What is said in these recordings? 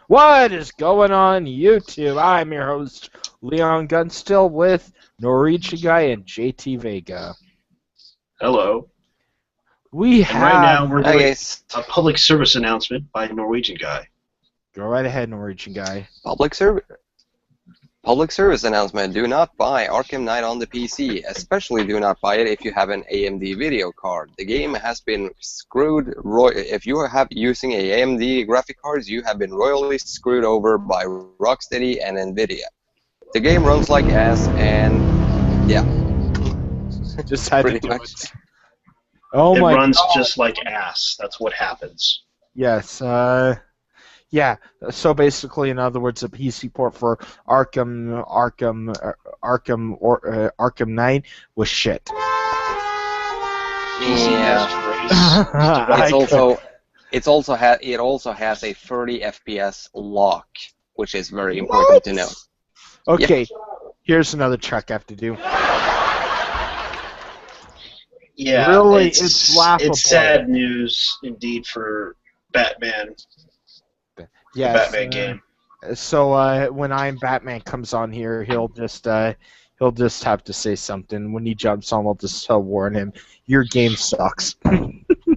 What is going on YouTube? I'm your host, Leon Gunstill, with Norwegian Guy and JT Vega. Hello. We And right have... now we're Hi doing guys. a public service announcement by Norwegian Guy. Go right ahead, Norwegian Guy. Public service announcement. Do not buy Arkham Knight on the PC. Especially do not buy it if you have an AMD video card. The game has been screwed. If you are using a AMD graphic cards, you have been royally screwed over by Rocksteady and Nvidia. The game runs like ass, and yeah, Just had to pretty do much. it. Oh It my runs God. just like ass. That's what happens. Yes, yeah. So basically, in other words, a PC port for Arkham Knight was shit. Easy Yeah. as grace. It also has a 30 FPS lock, which is very important to know. Okay, here's another check I have to do. Yeah, Really, it's laughable. It's sad news indeed for Batman. Yes, The Batman game. So when I'm Batman comes on here, he'll just have to say something. When he jumps on, I'll just warn him, your game sucks.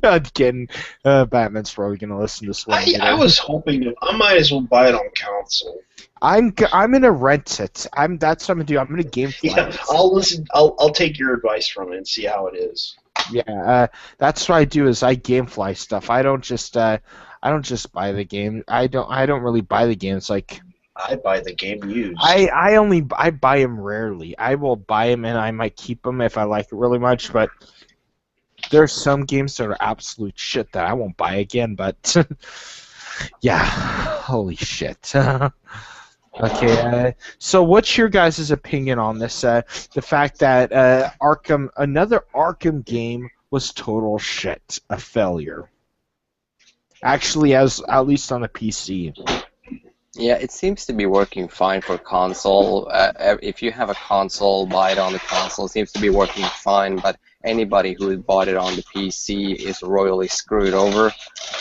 Again, Batman's probably gonna listen to this one. I was hoping I might as well buy it on console. I'm gonna rent it. That's what I'm gonna do. I'm gonna game fly Yeah, it. I'll listen. I'll take your advice from it and see how it is. Yeah, that's what I do. Is I gamefly stuff. I don't just buy the game. I don't really buy the games. Like, I buy the game used. I buy them rarely. I will buy them and I might keep them if I like it really much. But there's some games that are absolute shit that I won't buy again. But yeah, holy shit. Okay, so what's your guys' opinion on this? The fact that another Arkham game was total shit, a failure. Actually, at least on the PC. Yeah, it seems to be working fine for console. If you have a console, buy it on the console. It seems to be working fine, but anybody who bought it on the PC is royally screwed over,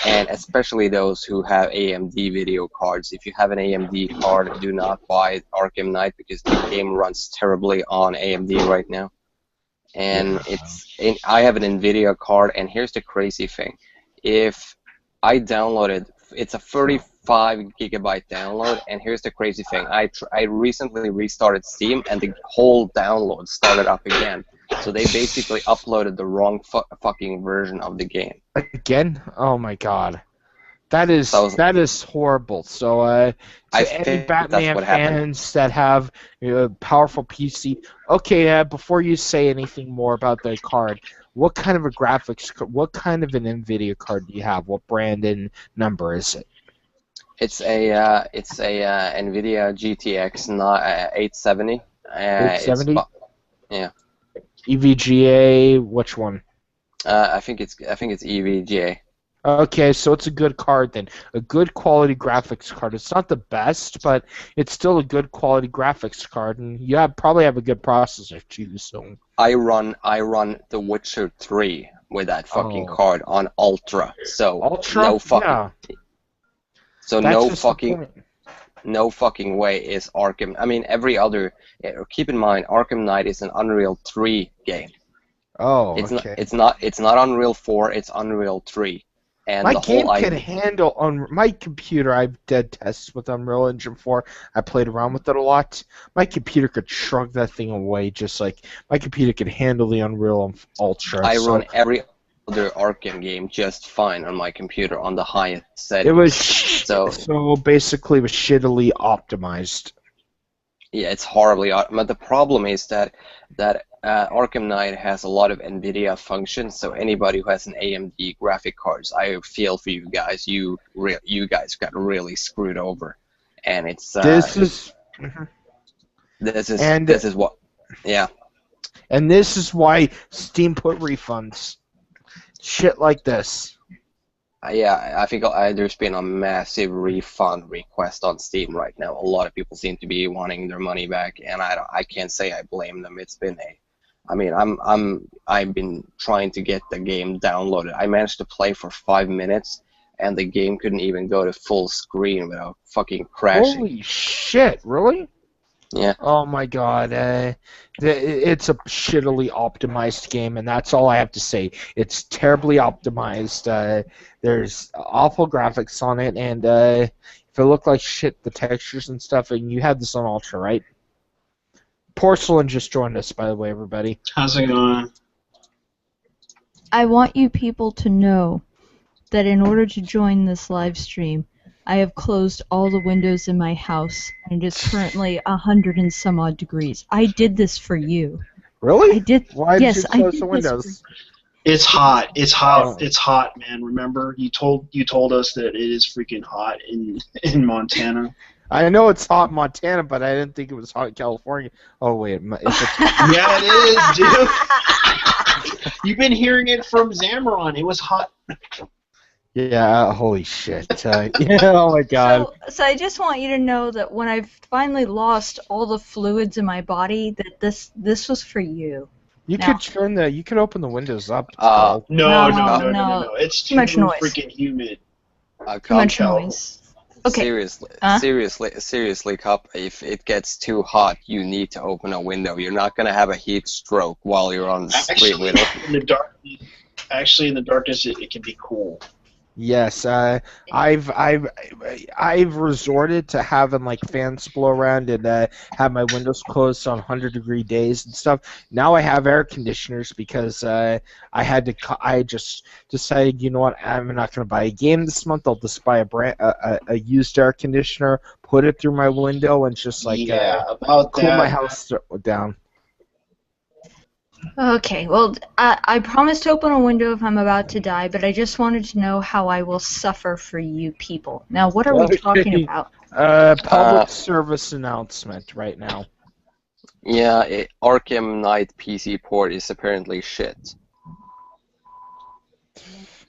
and especially those who have AMD video cards. If you have an AMD card, do not buy Arkham Knight because the game runs terribly on AMD right now. And I have an NVIDIA card, and here's the crazy thing. If I downloaded, it's a 35 gigabyte download, and here's the crazy thing. I recently restarted Steam, and the whole download started up again. So they basically uploaded the wrong fucking version of the game. Again? Oh my god. That is horrible. So, any Batman fans that have a powerful PC, okay, before you say anything more about the card, what kind of a what kind of an NVIDIA card do you have? What brand and number is it? It's a NVIDIA GTX 870. 870? Yeah. EVGA, which one? I think it's EVGA. Okay, so it's a good card then. A good quality graphics card. It's not the best, but it's still a good quality graphics card, and you probably have a good processor too. So I run The Witcher 3 with that fucking card on Ultra. So no fucking. So no fucking way is Arkham. I mean, every other. Keep in mind, Arkham Knight is an Unreal 3 game. Oh, okay. It's not Unreal 4. It's Unreal 3. And my game can handle on my computer. I've did tests with Unreal Engine 4. I played around with it a lot. My computer could shrug that thing away, just like my computer could handle the Unreal Ultra. I run every other Arkham game just fine on my computer on the highest settings. It was so basically it was shittily optimized. Yeah, it's horribly. But the problem is that Arkham Knight has a lot of NVIDIA functions. So anybody who has an AMD graphic cards, I feel for you guys. You guys got really screwed over, and it's this is what. Yeah. And this is why Steam put refunds. Shit like this. Yeah, I think there's been a massive refund request on Steam right now. A lot of people seem to be wanting their money back, and I can't say I blame them. It's been I've been trying to get the game downloaded. I managed to play for 5 minutes, and the game couldn't even go to full screen without fucking crashing. Holy shit! Really? Yeah. Oh my god, it's a shittily optimized game, and that's all I have to say. It's terribly optimized. There's awful graphics on it, and if it looked like shit, the textures and stuff, and you had this on Ultra, right? Porcelain just joined us, by the way, everybody. How's it going? I want you people to know that in order to join this live stream, I have closed all the windows in my house, and it is currently 100 and some odd degrees. I did this for you. Really? I did. Why yes, did you I close did the this windows? It's hot. It's hot. Oh. It's hot, man. Remember, you told us that it is freaking hot in Montana. I know it's hot in Montana, but I didn't think it was hot in California. Oh wait, if it's Yeah, it is, dude. You've been hearing it from Zamron. It was hot. yeah, holy shit. Yeah, oh my god. So I just want you to know that when I've finally lost all the fluids in my body, that this was for you. You No. could open the windows up. Uh, No, No, no. no. It's Too much noise. freaking humid. Too much Cal. noise. Okay. Seriously, Cup. If it gets too hot, you need to open a window. You're not gonna have a heat stroke while you're on the street. In the darkness, it can be cool. Yes, I've resorted to having like fans blow around and have my windows closed on 100-degree days and stuff. Now I have air conditioners because I just decided, you know what, I'm not going to buy a game this month. I'll just buy a used air conditioner, put it through my window, and just like about cool my house down. Okay, well, I promised to open a window if I'm about to die, but I just wanted to know how I will suffer for you people. Now, what are we talking about? Public service announcement right now. Yeah, Arkham Knight PC port is apparently shit.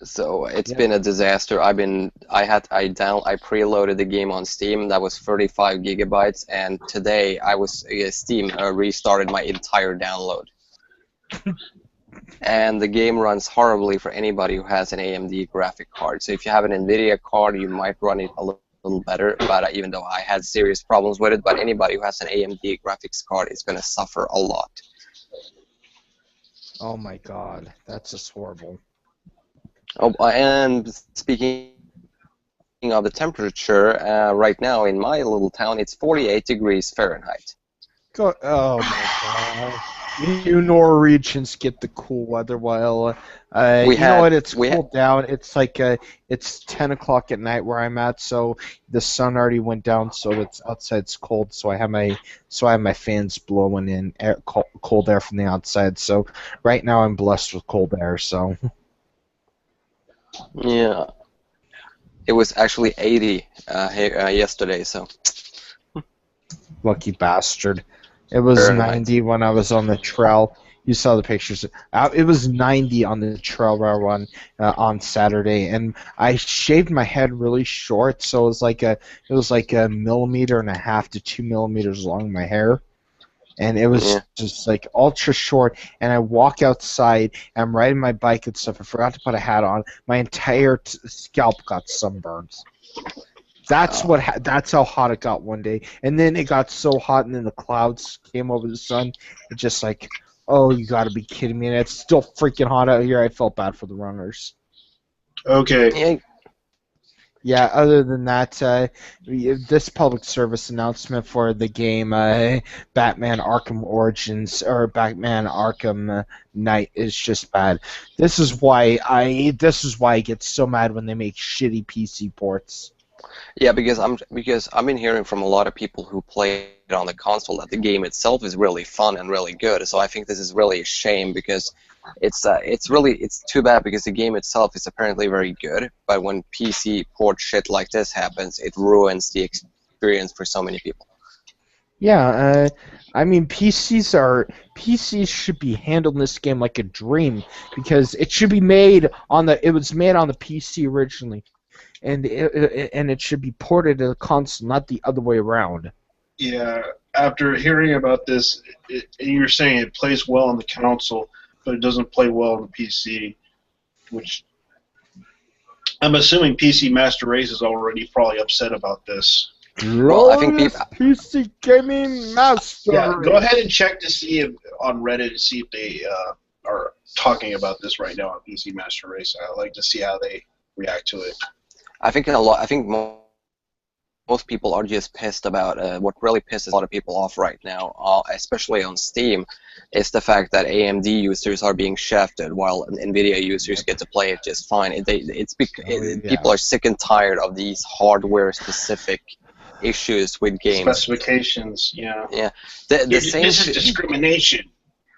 So it's been a disaster. I preloaded the game on Steam. That was 35 gigabytes, and today Steam restarted my entire download. And the game runs horribly for anybody who has an AMD graphic card. So if you have an NVIDIA card, you might run it a little better. But even though I had serious problems with it, but anybody who has an AMD graphics card is going to suffer a lot. Oh my god, that's just horrible. Oh, and speaking of the temperature, right now in my little town, it's 48 degrees Fahrenheit. Oh my god. You Norwegians get the cool weather while it's cooled down. It's like it's 10 o'clock at night where I'm at, so the sun already went down, so it's outside's cold. So I have my fans blowing in cold air from the outside. So right now I'm blessed with cold air. So yeah, it was actually 80 yesterday. So lucky bastard. It was 90 when I was on the trail. You saw the pictures. It was 90 on the trail where I run on Saturday, and I shaved my head really short, so it was like a 1.5 millimeters to 2 millimeters long, my hair, and it was just like ultra short. And I walk outside, and I'm riding my bike and stuff. I forgot to put a hat on. My entire scalp got sunburns. That's how hot it got one day, and then it got so hot, and then the clouds came over the sun. It just like, oh, you got to be kidding me! And it's still freaking hot out here. I felt bad for the runners. Okay. Yeah. Other than that, this public service announcement for the game Batman Arkham Origins or Batman Arkham Knight is just bad. This is why I get so mad when they make shitty PC ports. Yeah, because I've been hearing from a lot of people who play it on the console that the game itself is really fun and really good. So I think this is really a shame because it's too bad because the game itself is apparently very good, but when PC port shit like this happens, it ruins the experience for so many people. Yeah, I mean PCs should be handling this game like a dream because it should be made on it was made on the PC originally. And it should be ported to the console, not the other way around. Yeah, after hearing about this, you're saying it plays well on the console, but it doesn't play well on the PC, which I'm assuming PC Master Race is already probably upset about this. Well, I think Glorious PC Gaming Master. Yeah, go ahead and check to see if on Reddit to see if they are talking about this right now on PC Master Race. I'd like to see how they react to it. I think most people are just pissed about what really pisses a lot of people off right now, especially on Steam, is the fact that AMD users are being shafted while NVIDIA users get to play it just fine. People are sick and tired of these hardware-specific issues with games. Specifications, yeah. Yeah, This is discrimination.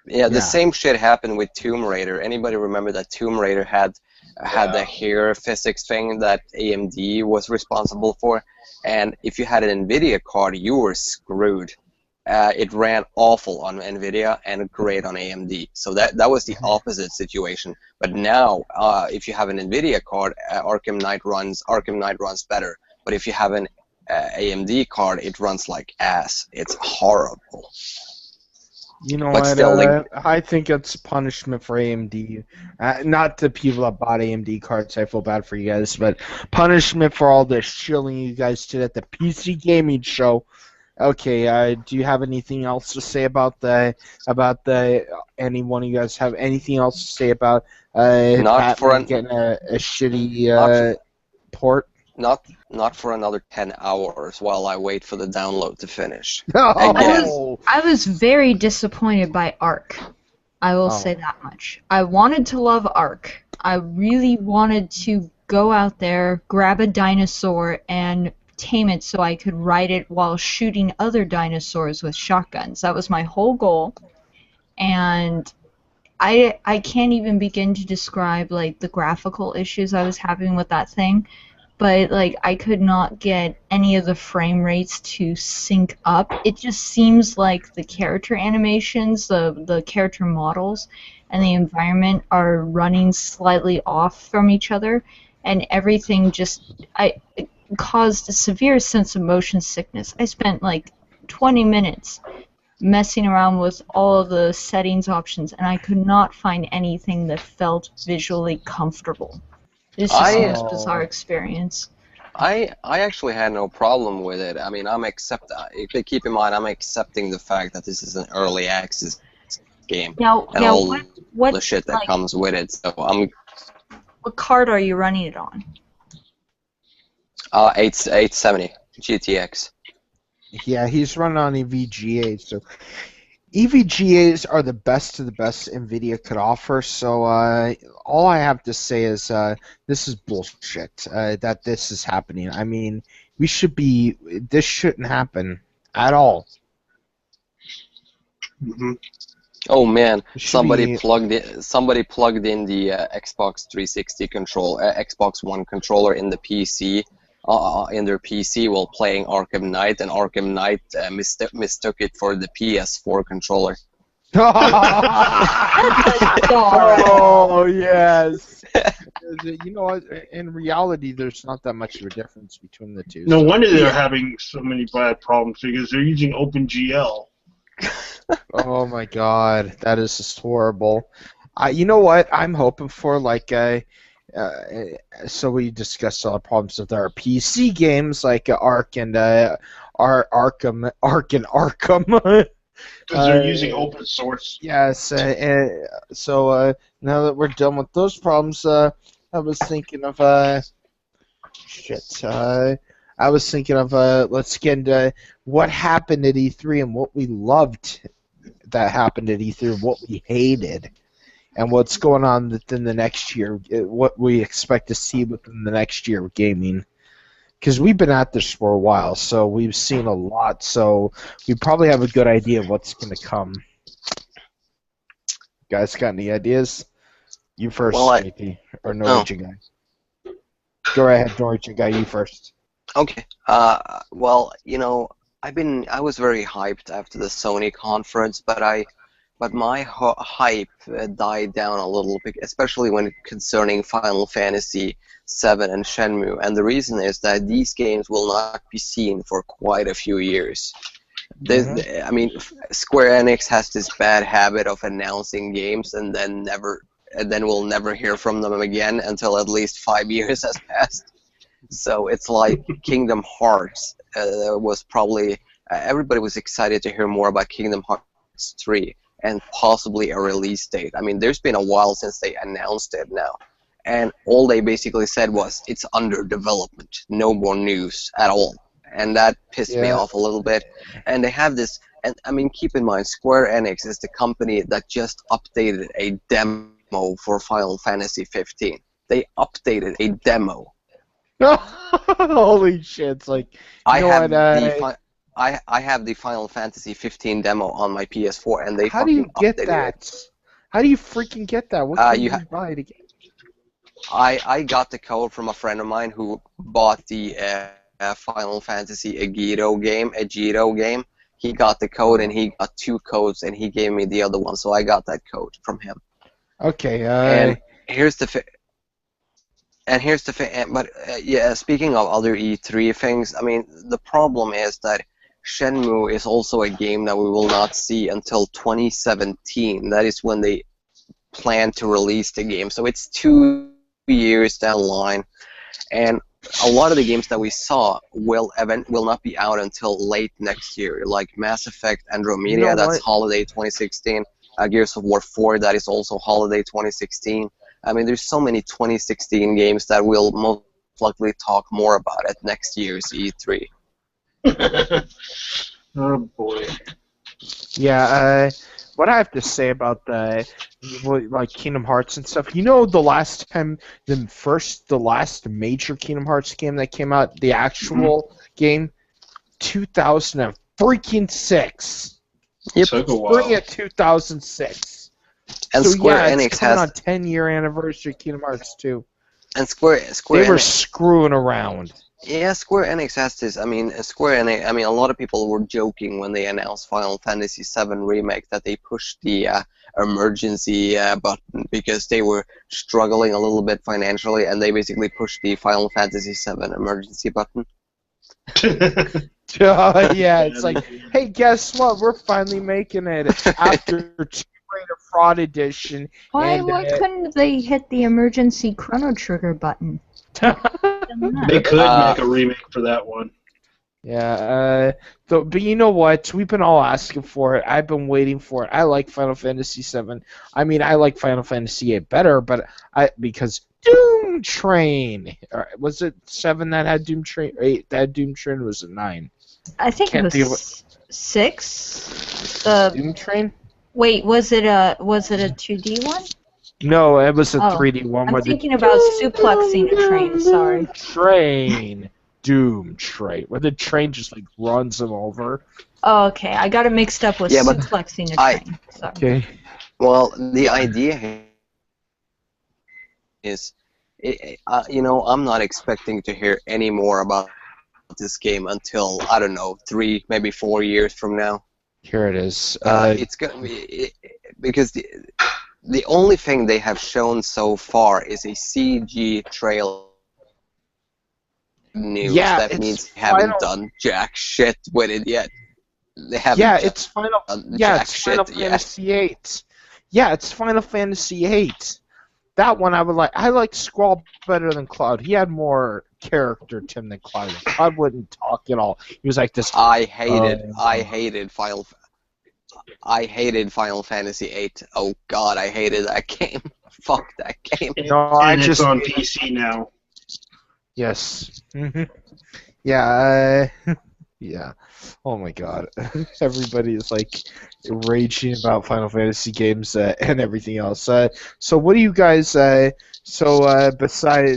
Yeah, the same shit happened with Tomb Raider. Anybody remember that Tomb Raider had the hair physics thing that AMD was responsible for? And if you had an NVIDIA card, you were screwed. It ran awful on NVIDIA and great on AMD. So that was the opposite situation. But now, if you have an NVIDIA card, Arkham Knight runs better. But if you have an AMD card, it runs like ass. It's horrible. You know But what? still, I think it's punishment for AMD. Not the people that bought AMD cards. I feel bad for you guys, but punishment for all the shilling you guys did at the PC gaming show. Okay. Do you have anything else to say about any one of you guys have anything else to say about Batman getting a shitty port? Not for another 10 hours while I wait for the download to finish. I was very disappointed by Ark. I will say that much. I wanted to love Ark. I really wanted to go out there, grab a dinosaur, and tame it so I could ride it while shooting other dinosaurs with shotguns. That was my whole goal. And I can't even begin to describe like the graphical issues I was having with that thing. But like I could not get any of the frame rates to sync up. It just seems like the character animations, the character models, and the environment are running slightly off from each other, and everything it caused a severe sense of motion sickness. I spent like 20 minutes messing around with all of the settings options, and I could not find anything that felt visually comfortable. It's just the most bizarre experience. I actually had no problem with it. I mean, keep in mind, I'm accepting the fact that this is an early access game and all the shit that comes with it. So What card are you running it on? 870 GTX. Yeah, he's running on EVGA, so EVGAs are the best of the best NVIDIA could offer, so all I have to say is this is bullshit that this is happening. I mean, this shouldn't happen at all. Mm-hmm. Oh man, somebody plugged in the Xbox 360 Xbox One controller in the PC. In their PC while playing Arkham Knight, and Arkham Knight mistook it for the PS4 controller. Oh yes. You know what? In reality, there's not that much of a difference between the two. No wonder they're having so many bad problems because they're using OpenGL. Oh my God, that is just horrible. You know what? I'm hoping for so we discussed all the problems with our PC games like Ark and Arkham. Because they're using open source. Yes, so now that we're done with those problems, I was thinking of let's get into what happened at E3 and what we loved that happened at E3 and what we hated. And what's going on within the next year, what we expect to see within the next year of gaming. Because we've been at this for a while, so we've seen a lot, so we probably have a good idea of what's going to come. Guys, got any ideas? You first, JP, or Norwegian guy. Go ahead, Norwegian guy, you first. Okay. Well, you know, I was very hyped after the Sony conference, but my hype died down a little bit, especially when concerning Final Fantasy VII and Shenmue. And the reason is that these games will not be seen for quite a few years. I mean, Square Enix has this bad habit of announcing games and then never and then we'll never hear from them again until at least 5 years has passed. So it's like Kingdom Hearts was probably everybody was excited to hear more about Kingdom Hearts 3 and possibly a release date. I mean, there's been a while since they announced it now, and all they basically said was it's under development, no more news at all, and that pissed me off a little bit. And they have this, and I mean, keep in mind, Square Enix is the company that just updated a demo for Final Fantasy 15. They updated a demo. Holy shit! It's like I have the Final Fantasy 15 demo on my PS4, and they how do you get updated that? It. How do you freaking get that? What can you buy to get? I got the code from a friend of mine who bought the Final Fantasy Agito game. He got the code, and he got 2 codes, and he gave me the other one, so I got that code from him. Okay. And here's the thing. But yeah, speaking of other E3 things, I mean, the problem is that Shenmue is also a game that we will not see until 2017. That is when they plan to release the game. So it's 2 years down the line, and a lot of the games that we saw will not be out until late next year. Like Mass Effect Andromeda, that's holiday 2016. Gears of War 4, that is also holiday 2016. I mean, there's so many 2016 games that we'll most likely talk more about at next year's E3. Oh boy. Yeah, what I have to say about like Kingdom Hearts and stuff, you know, the last major Kingdom Hearts game that came out, the actual game, 2006. Yep. Took a while. Spring of 2006. And so Square yeah, Enix it's coming has on 10-year anniversary of Kingdom Hearts 2. and Square They were Enix, screwing around. yeah, Square Enix has this. I mean, Square Enix. I mean, a lot of people were joking when they announced Final Fantasy VII Remake that they pushed the emergency button because they were struggling a little bit financially, and they basically pushed the Final Fantasy VII emergency button. Yeah, it's like, hey, guess what? We're finally making it after Tomb Raider Fraud Edition. Why couldn't they hit the emergency Chrono Trigger button? They could make a remake for that one. Yeah, but you know what? We've been all asking for it. I've been waiting for it. I like Final Fantasy VII. I mean, I like Final Fantasy VIII better, but because Doom Train. Was it 7 that had Doom Train? 8 that had Doom Train? Or was it 9? I think it was 6. Doom Train? Wait, was it a 2D one? No, it was a 3D one. I'm thinking about suplexing a train. Sorry. Doom Train, where the train just like runs them over. Oh, okay. I got it mixed up with suplexing a train. Sorry. Okay. Well, the idea is, you know, I'm not expecting to hear any more about this game until, I don't know, 3, maybe 4 years from now. Here it is. It's gonna be because the only thing they have shown so far is a CG trailer. News. Yeah, that means they haven't done jack shit with it yet. They haven't. Yeah, it's Final. Yeah, it's Final shit Fantasy VIII. Yeah, it's Final Fantasy VIII. That one I would like. I like Squall better than Cloud. He had more character to him than Cloud. Cloud wouldn't talk at all. He was like this. I hated Final Fantasy VIII. Oh God, I hated that game. Fuck that game. No, and it's on PC now. Yes. Yeah. Yeah. Oh my God. Everybody is like raging about Final Fantasy games and everything else. So what do you guys? Besides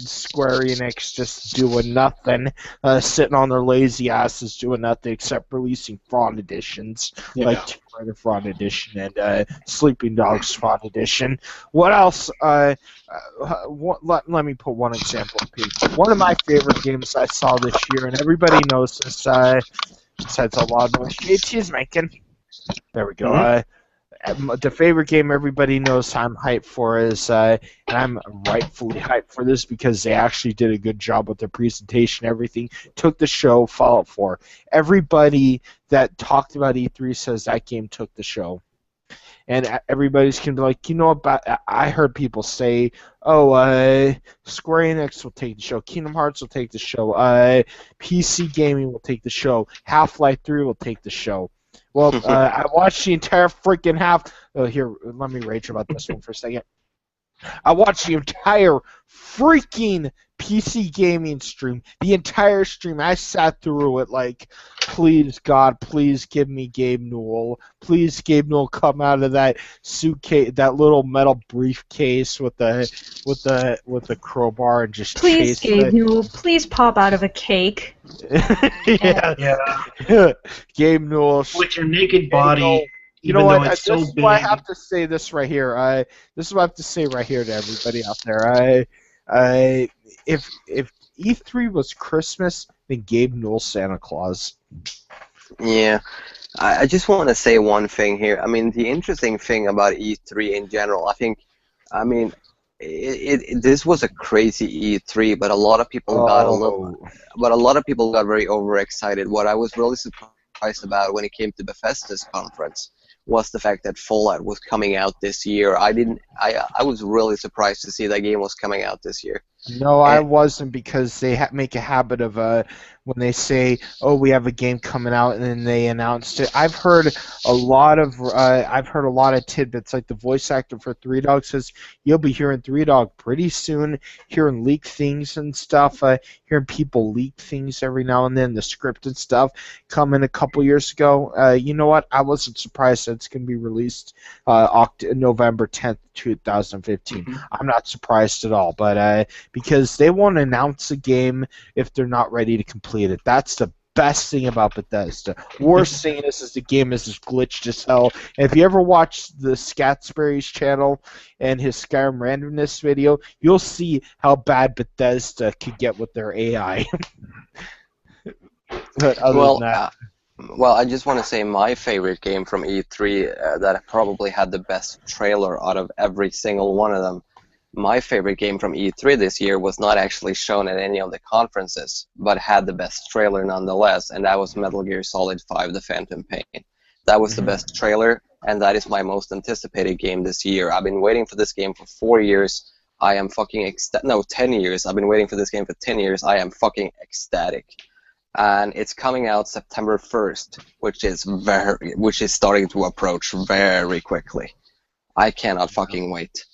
Square Enix just doing nothing, sitting on their lazy asses doing nothing except releasing fraud editions, like Tomb Raider Fraud Edition and Sleeping Dogs Fraud Edition. What else? Let me put one example. One of my favorite games I saw this year, and everybody knows this. Besides a lot of noise JT is making. There we go. Mm-hmm. The favorite game everybody knows I'm hyped for is, and I'm rightfully hyped for this because they actually did a good job with their presentation. Everything took the show. Fallout 4. Everybody that talked about E3 says that game took the show. and everybody's gonna be like, you know what? I heard people say, oh, Square Enix will take the show, Kingdom Hearts will take the show, PC Gaming will take the show, Half-Life 3 will take the show. Well, I watched the entire freaking Oh, here, let me rage about this one for a second. I watched the entire freaking PC gaming stream. The entire stream. I sat through it like, please God, please give me Gabe Newell. Please, Gabe Newell, come out of that suitcase, that little metal briefcase with the crowbar and just Please, chase Gabe Newell, please pop out of a cake. yeah. Yeah. Gabe Newell. With your naked body. You know Even what? though it's so this is big. why I have to say this right here. This is what I have to say right here to everybody out there. If E3 was Christmas, then Gabe Newell Santa Claus. Yeah. I just want to say one thing here. I mean, the interesting thing about E3 in general, I mean, this was a crazy E3, but a lot of people got very overexcited. What I was really surprised about when it came to Bethesda's conference was the fact that Fallout was coming out this year. I was really surprised to see that game was coming out this year. No, I wasn't, because they make a habit of when they say, "Oh, we have a game coming out," and then they announced it. I've heard a lot of tidbits. Like the voice actor for Three Dog says, you'll be hearing Three Dog pretty soon. Hearing leaked things and stuff. Hearing people leak things every now and then. The scripted stuff coming a couple years ago. You know what? I wasn't surprised that it's going to be released November 10th, 2015. Mm-hmm. I'm not surprised at all, but because they won't announce a game if they're not ready to complete it. That's the best thing about Bethesda. Worst thing is the game is just glitched as hell. And if you ever watch the Scatsbury's channel and his Skyrim randomness video, you'll see how bad Bethesda could get with their AI. But other than that. Well, I just want to say my favorite game from E3 that probably had the best trailer out of every single one of them. My favorite game from E3 this year was not actually shown at any of the conferences, but had the best trailer nonetheless, and that was Metal Gear Solid 5: The Phantom Pain. That was the best trailer, and that is my most anticipated game this year. I've been waiting for this game for 4 years. I am fucking 10 years. I've been waiting for this game for 10 years. I am fucking ecstatic. And it's coming out September 1st, which is starting to approach very quickly. I cannot fucking wait.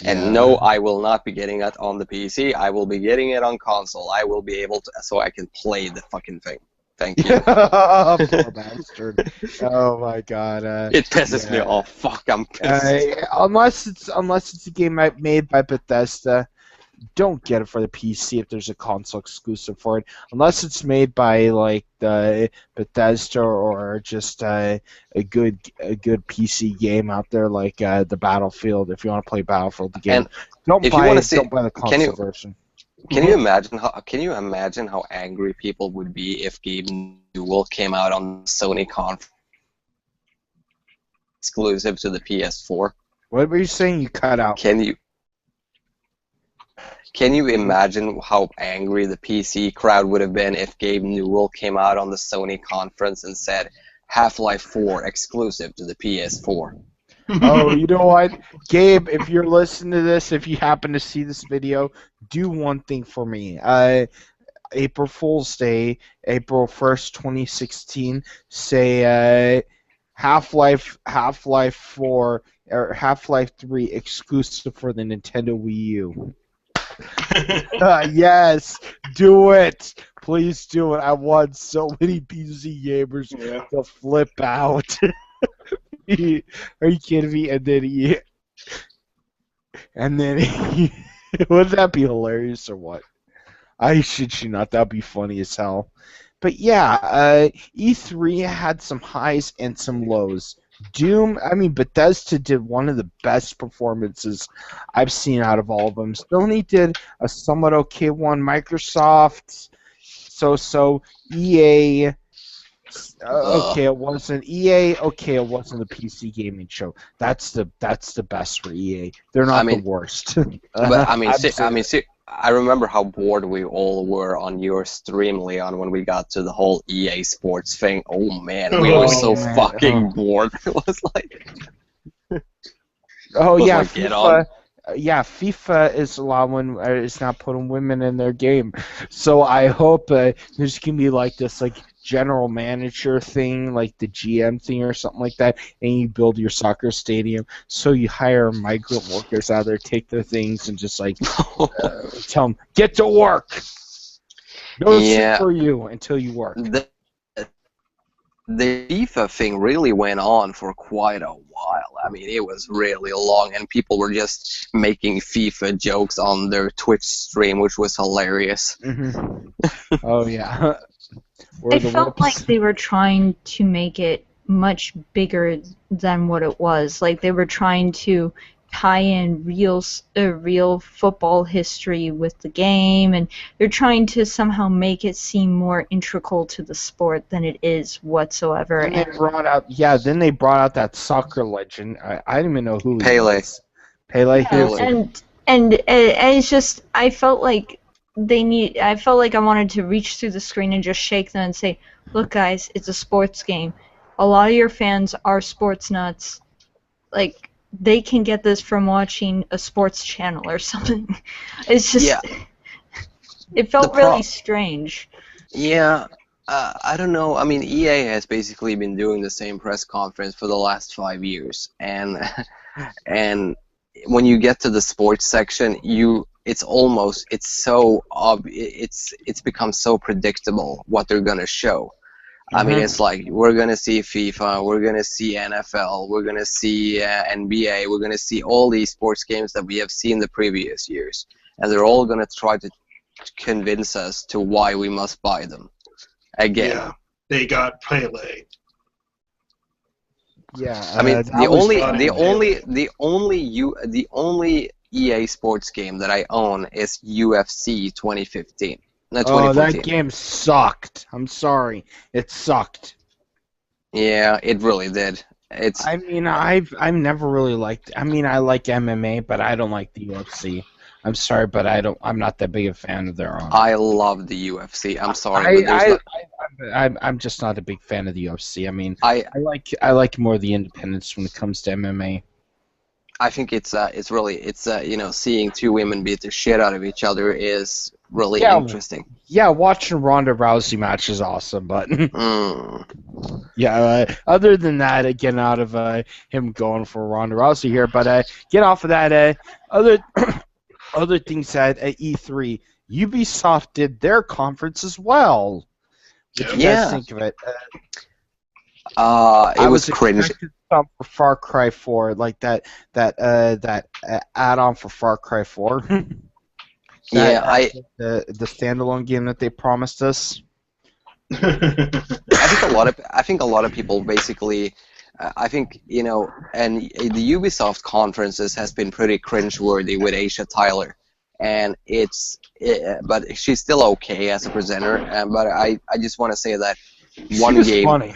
And no, I will not be getting it on the PC. I will be getting it on console. I will be able to, so I can play the fucking thing. Thank you. Poor bastard. Oh my god. It pisses me off. Fuck, I'm pissed. Unless it's a game made by Bethesda, don't get it for the PC if there's a console exclusive for it. Unless it's made by like the Bethesda or just a good PC game out there like the Battlefield. If you want to play Battlefield again, don't buy the console version. Can you imagine how angry people would be if Gabe Newell came out on Sony conference exclusive to the PS4? What were you saying? You cut out. Can you imagine how angry the PC crowd would have been if Gabe Newell came out on the Sony conference and said, Half-Life 4 exclusive to the PS4? Oh, you know what? Gabe, if you're listening to this, if you happen to see this video, do one thing for me. April Fool's Day, April 1st, 2016, say Half-Life 4 or Half-Life 3 exclusive for the Nintendo Wii U. Yes, do it. Please do it. I want so many PC gamers to flip out. Are you kidding me? And then wouldn't that be hilarious or what? I shit you not. That'd be funny as hell. But yeah, E3 had some highs and some lows. Bethesda did one of the best performances I've seen out of all of them. Sony did a somewhat okay one. Microsoft, so EA, okay, it wasn't EA. Okay, it wasn't the PC gaming show. That's the best for EA. They're not the worst. But I remember how bored we all were on your stream, Leon, when we got to the whole EA Sports thing. Oh man, we were so man. fucking bored. It was like, Oh was yeah, like, get on. FIFA. Yeah, FIFA is allowing it's not putting women in their game. So I hope there's gonna be like this like general manager thing, like the GM thing or something like that, and you build your soccer stadium. So you hire migrant workers out there, take their things, and just like tell them get to work. No sleep Yeah. for you until you work. The FIFA thing really went on for quite a while. I mean, it was really long, and people were just making FIFA jokes on their Twitch stream, which was hilarious. Oh yeah. I felt like they were trying to make it much bigger than what it was. Like they were trying to tie in real football history with the game, and they're trying to somehow make it seem more integral to the sport than it is whatsoever. And they brought out then they brought out that soccer legend. I didn't even know who he Pele. was. Pele. Yeah, and it's just I felt like I felt like I wanted to reach through the screen and just shake them and say, "Look, guys, it's a sports game. A lot of your fans are sports nuts. Like they can get this from watching a sports channel or something." It's just it felt really strange. Yeah. I don't know. I mean, EA has basically been doing the same press conference for the last 5 years, and when you get to the sports section, it's become so predictable what they're gonna show. I mean, it's like we're gonna see FIFA, we're gonna see NFL, we're gonna see NBA, we're gonna see all these sports games that we have seen the previous years, and they're all gonna try to convince us to why we must buy them again. Yeah, they got Pele. Yeah, I mean, the only EA Sports game that I own is UFC 2015. No, 2014. That game sucked. I'm sorry, it sucked. Yeah, it really did. I mean, I've never really liked. I mean, I like MMA, but I don't like the UFC. I'm sorry, but I'm not that big a fan of their own. I love the UFC. I'm sorry, but I'm just not a big fan of the UFC. I mean, I like more of the independence when it comes to MMA. I think it's seeing two women beat the shit out of each other is really interesting. Yeah, watching Ronda Rousey match is awesome, but yeah. Other than that, getting out of him going for Ronda Rousey here, but get off of that. Other things at E3, Ubisoft did their conference as well. What do you guys think of it? It was cringe. For Far Cry 4, like that add-on for Far Cry 4. The standalone game that they promised us. I think a lot of people basically. I think and the Ubisoft conferences has been pretty cringeworthy with Aisha Tyler, and but she's still okay as a presenter. But I just want to say that one game. Funny.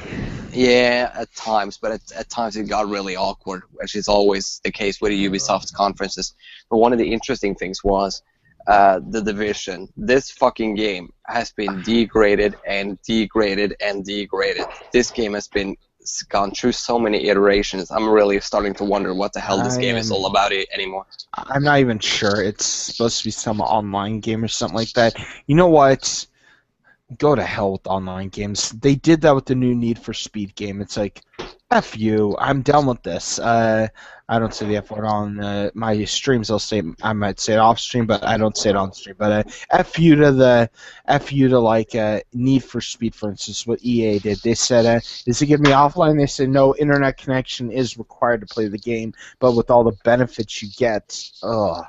Yeah, at times, but at times it got really awkward, which is always the case with the Ubisoft conferences. But one of the interesting things was The Division. This fucking game has been degraded and degraded and degraded. This game has gone through so many iterations. I'm really starting to wonder what the hell this game is all about anymore. I'm not even sure. It's supposed to be some online game or something like that. You know what? Go to hell with online games. They did that with the new Need for Speed game. It's like, F you. I'm done with this. I don't say the F word on my streams. I might say it off stream, but I don't say it on stream. But F you to like Need for Speed, for instance, what EA did. They said, is it gonna be offline? They said no. Internet connection is required to play the game, but with all the benefits you get, ugh.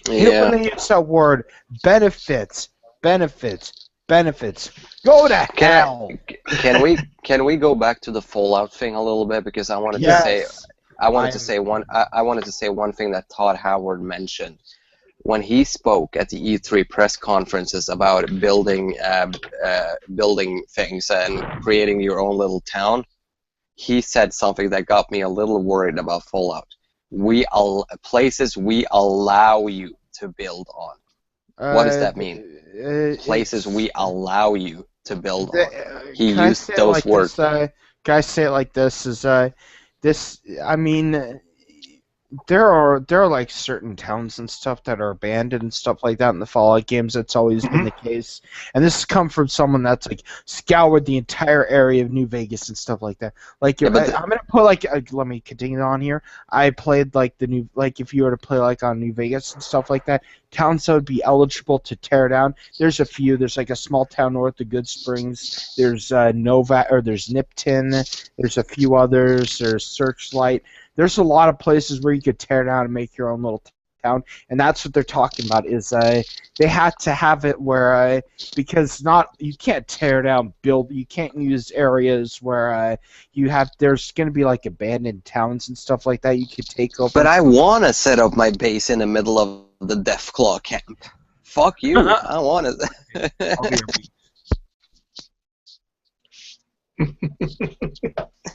Yeah. When they use that word, benefits. Go to hell. Can we go back to the Fallout thing a little bit, because I wanted to say one thing that Todd Howard mentioned when he spoke at the E3 press conferences about building things and creating your own little town. He said something that got me a little worried about Fallout. Places we allow you to build on. What does that mean? Places we allow you to build on. He used those words. Can I say it like this? This? I mean, there are like certain towns and stuff that are abandoned and stuff like that in the Fallout games. That's always been the case, and this has come from someone that's like scoured the entire area of New Vegas and stuff like that. Like, I'm gonna put let me continue on here. I played like the new, like if you were to play like on New Vegas and stuff like that, towns that would be eligible to tear down. There's a few. There's like a small town north of Good Springs. There's there's Nipton. There's a few others. There's Searchlight. There's a lot of places where you could tear down and make your own little town, and that's what they're talking about. Is they had to have it where because you can't tear down, build. You can't use areas where there's going to be like abandoned towns and stuff like that. You could take over. But I want to set up my base in the middle of the Deathclaw camp. Fuck you! I want it.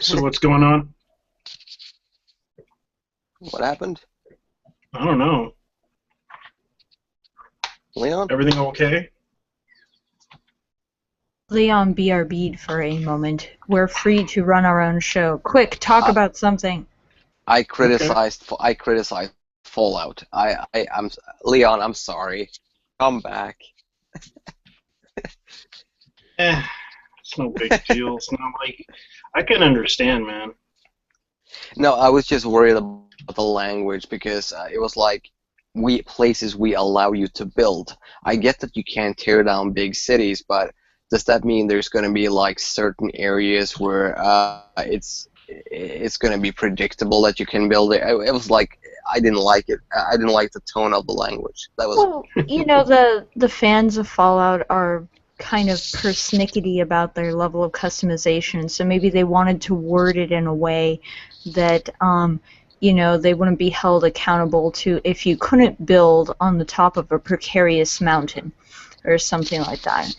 So what's going on? What happened? I don't know. Leon? Everything okay? Leon BRB'd for a moment. We're free to run our own show. Quick, talk about something. I criticized Fallout. I'm Leon, I'm sorry. Come back. It's no big deal. It's not like I can understand, man. No, I was just worried about the language because it was like places we allow you to build. I get that you can't tear down big cities, but does that mean there's going to be like certain areas where it's going to be predictable that you can build it? It was like I didn't like it. I didn't like the tone of the language. That was. Well, the fans of Fallout are kind of persnickety about their level of customization, so maybe they wanted to word it in a way that they wouldn't be held accountable to if you couldn't build on the top of a precarious mountain or something like that.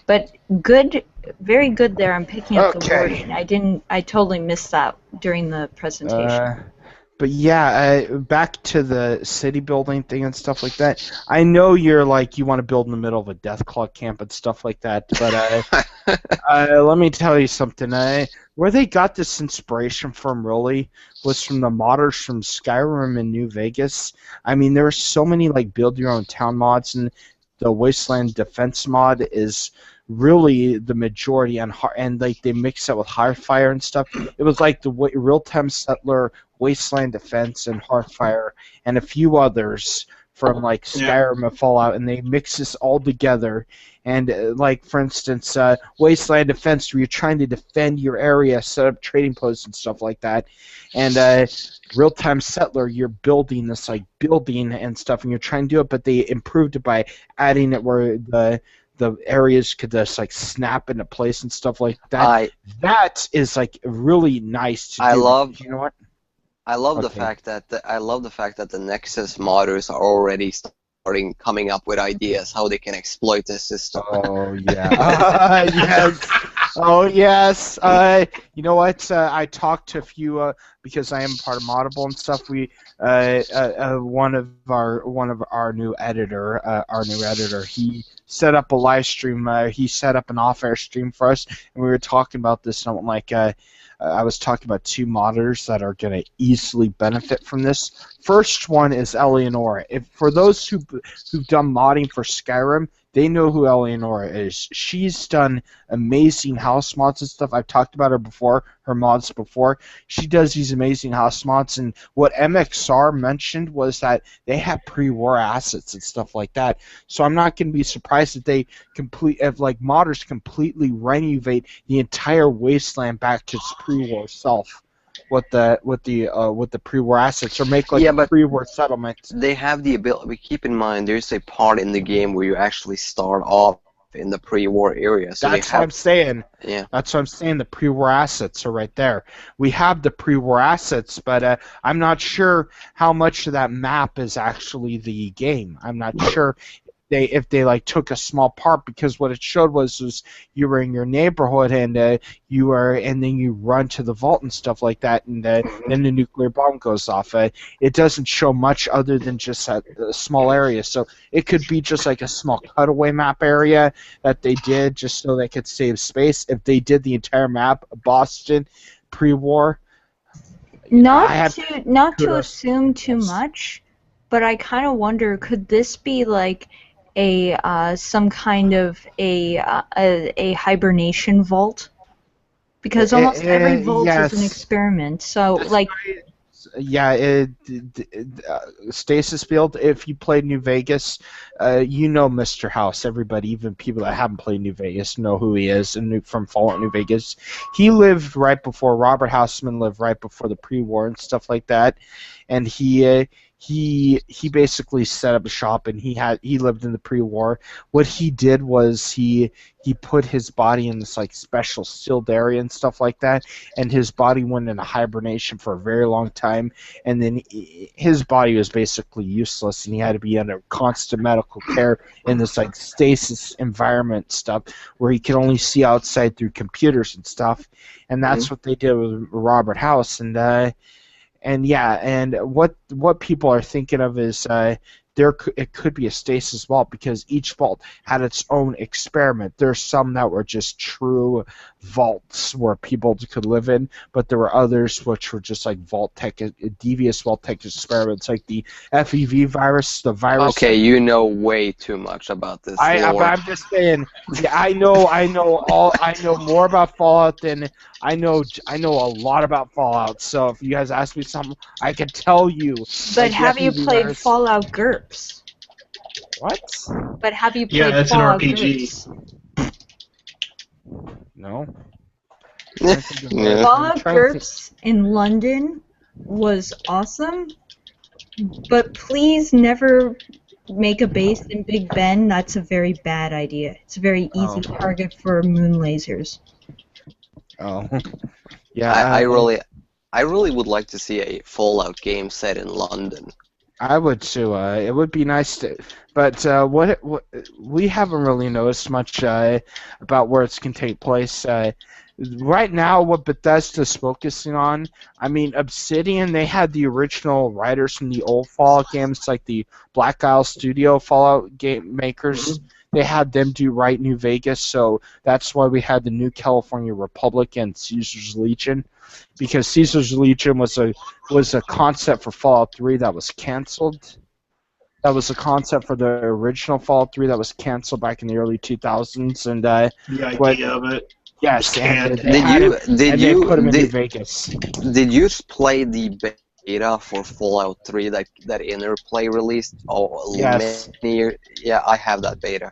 But good, very good there. I'm picking up the wording. I totally missed that during the presentation. But yeah, back to the city building thing and stuff like that. I know you're like you want to build in the middle of a Deathclaw camp and stuff like that, but let me tell you something. Where they got this inspiration from really was from the modders from Skyrim and New Vegas. I mean, there are so many like build your own town mods, and the Wasteland Defense mod is really the majority, and like they mix it with Hearthfire and stuff. It was like the Real-Time Settler, Wasteland Defense, and Hearthfire, and a few others from like Skyrim and Fallout, and they mix this all together. And like for instance, Wasteland Defense, where you're trying to defend your area, set up trading posts and stuff like that. And Real-Time Settler, you're building this like building and stuff, and you're trying to do it, but they improved it by adding it where the areas could just like snap into place and stuff like that. That is like really nice to do. You know what? I love the fact that the Nexus modders are already coming up with ideas how they can exploit this system. Oh yeah. Yes. Oh yes. You know what? I talked to a few because I am part of Moddable and stuff. We one of our new editor, he set up a live stream. He set up an off-air stream for us, and we were talking about this. And I'm like, I was talking about two modders that are going to easily benefit from this. First one is Eleonora. For those who've done modding for Skyrim, they know who Eleonora is. She's done amazing house mods and stuff. I've talked about her mods before. She does these amazing house mods, and what MXR mentioned was that they have pre-war assets and stuff like that. So I'm not going to be surprised if modders completely renovate the entire wasteland back to its pre-war self with the pre-war assets, or make like a pre-war settlement. They have the ability. Keep in mind, there's a part in the game where you actually start off in the pre-war area. So that's what I'm saying. Yeah. That's what I'm saying. The pre-war assets are right there. We have the pre-war assets, but I'm not sure how much of that map is actually the game. I'm not sure. they like took a small part, because what it showed was you were in your neighborhood and and then you run to the vault and stuff like that, and then the nuclear bomb goes off. It doesn't show much other than just a small area, so it could be just like a small cutaway map area that they did just so they could save space. If they did the entire map of Boston pre-war, Not to kudos. assume too much, but I kind of wonder, could this be like a some kind of a hibernation vault? Because almost every vault is an Yes. experiment. So like, Yeah, Stasis Field. If you played New Vegas, you know Mr. House. Everybody, even people that haven't played New Vegas, know who he is. And from Fallout New Vegas, he lived right before Robert Houseman lived right before the pre-war and stuff like that. And he basically set up a shop, and he lived in the pre-war. What he did was he put his body in this like special sealed area and stuff like that, and his body went into hibernation for a very long time, and then his body was basically useless, and he had to be under constant medical care in this like stasis environment stuff where he could only see outside through computers and stuff, and that's what they did with Robert House. And yeah, and what people are thinking of is it could be a stasis vault, because each vault had its own experiment. There's some that were just true vaults where people could live in, but there were others which were just like devious vault tech experiments, like the FEV virus, the virus. Okay, you know way too much about this. I'm just saying. Yeah, I know more about Fallout than I know a lot about Fallout. So if you guys ask me something, I can tell you. but like, have you FEV played virus- Fallout GURPS? What? But have you played Yeah, that's an Fallout RPG. GURPS? No. Yeah. Fallout trying to think. GURPS in London was awesome, but please never make a base in Big Ben. That's a very bad idea. It's a very easy Oh. target for moon lasers. Oh. Yeah. I really would like to see a Fallout game set in London. I would too. It would be nice to, but what we haven't really noticed much about where it can take place. Right now, what Bethesda's focusing on, I mean, Obsidian, they had the original writers from the old Fallout games, like the Black Isle Studio Fallout game makers. They had them do Right New Vegas, so that's why we had the New California Republic and Caesar's Legion, because Caesar's Legion was a concept for Fallout 3 that was canceled. That was a concept for the original Fallout 3 that was canceled back in the early 2000s, and The idea of it. yes, and Did they had you- it, did and you- they put him in did- New Vegas. Did you play the beta for Fallout 3 that Interplay released? Oh, Yes. many years. Yeah, I have that beta.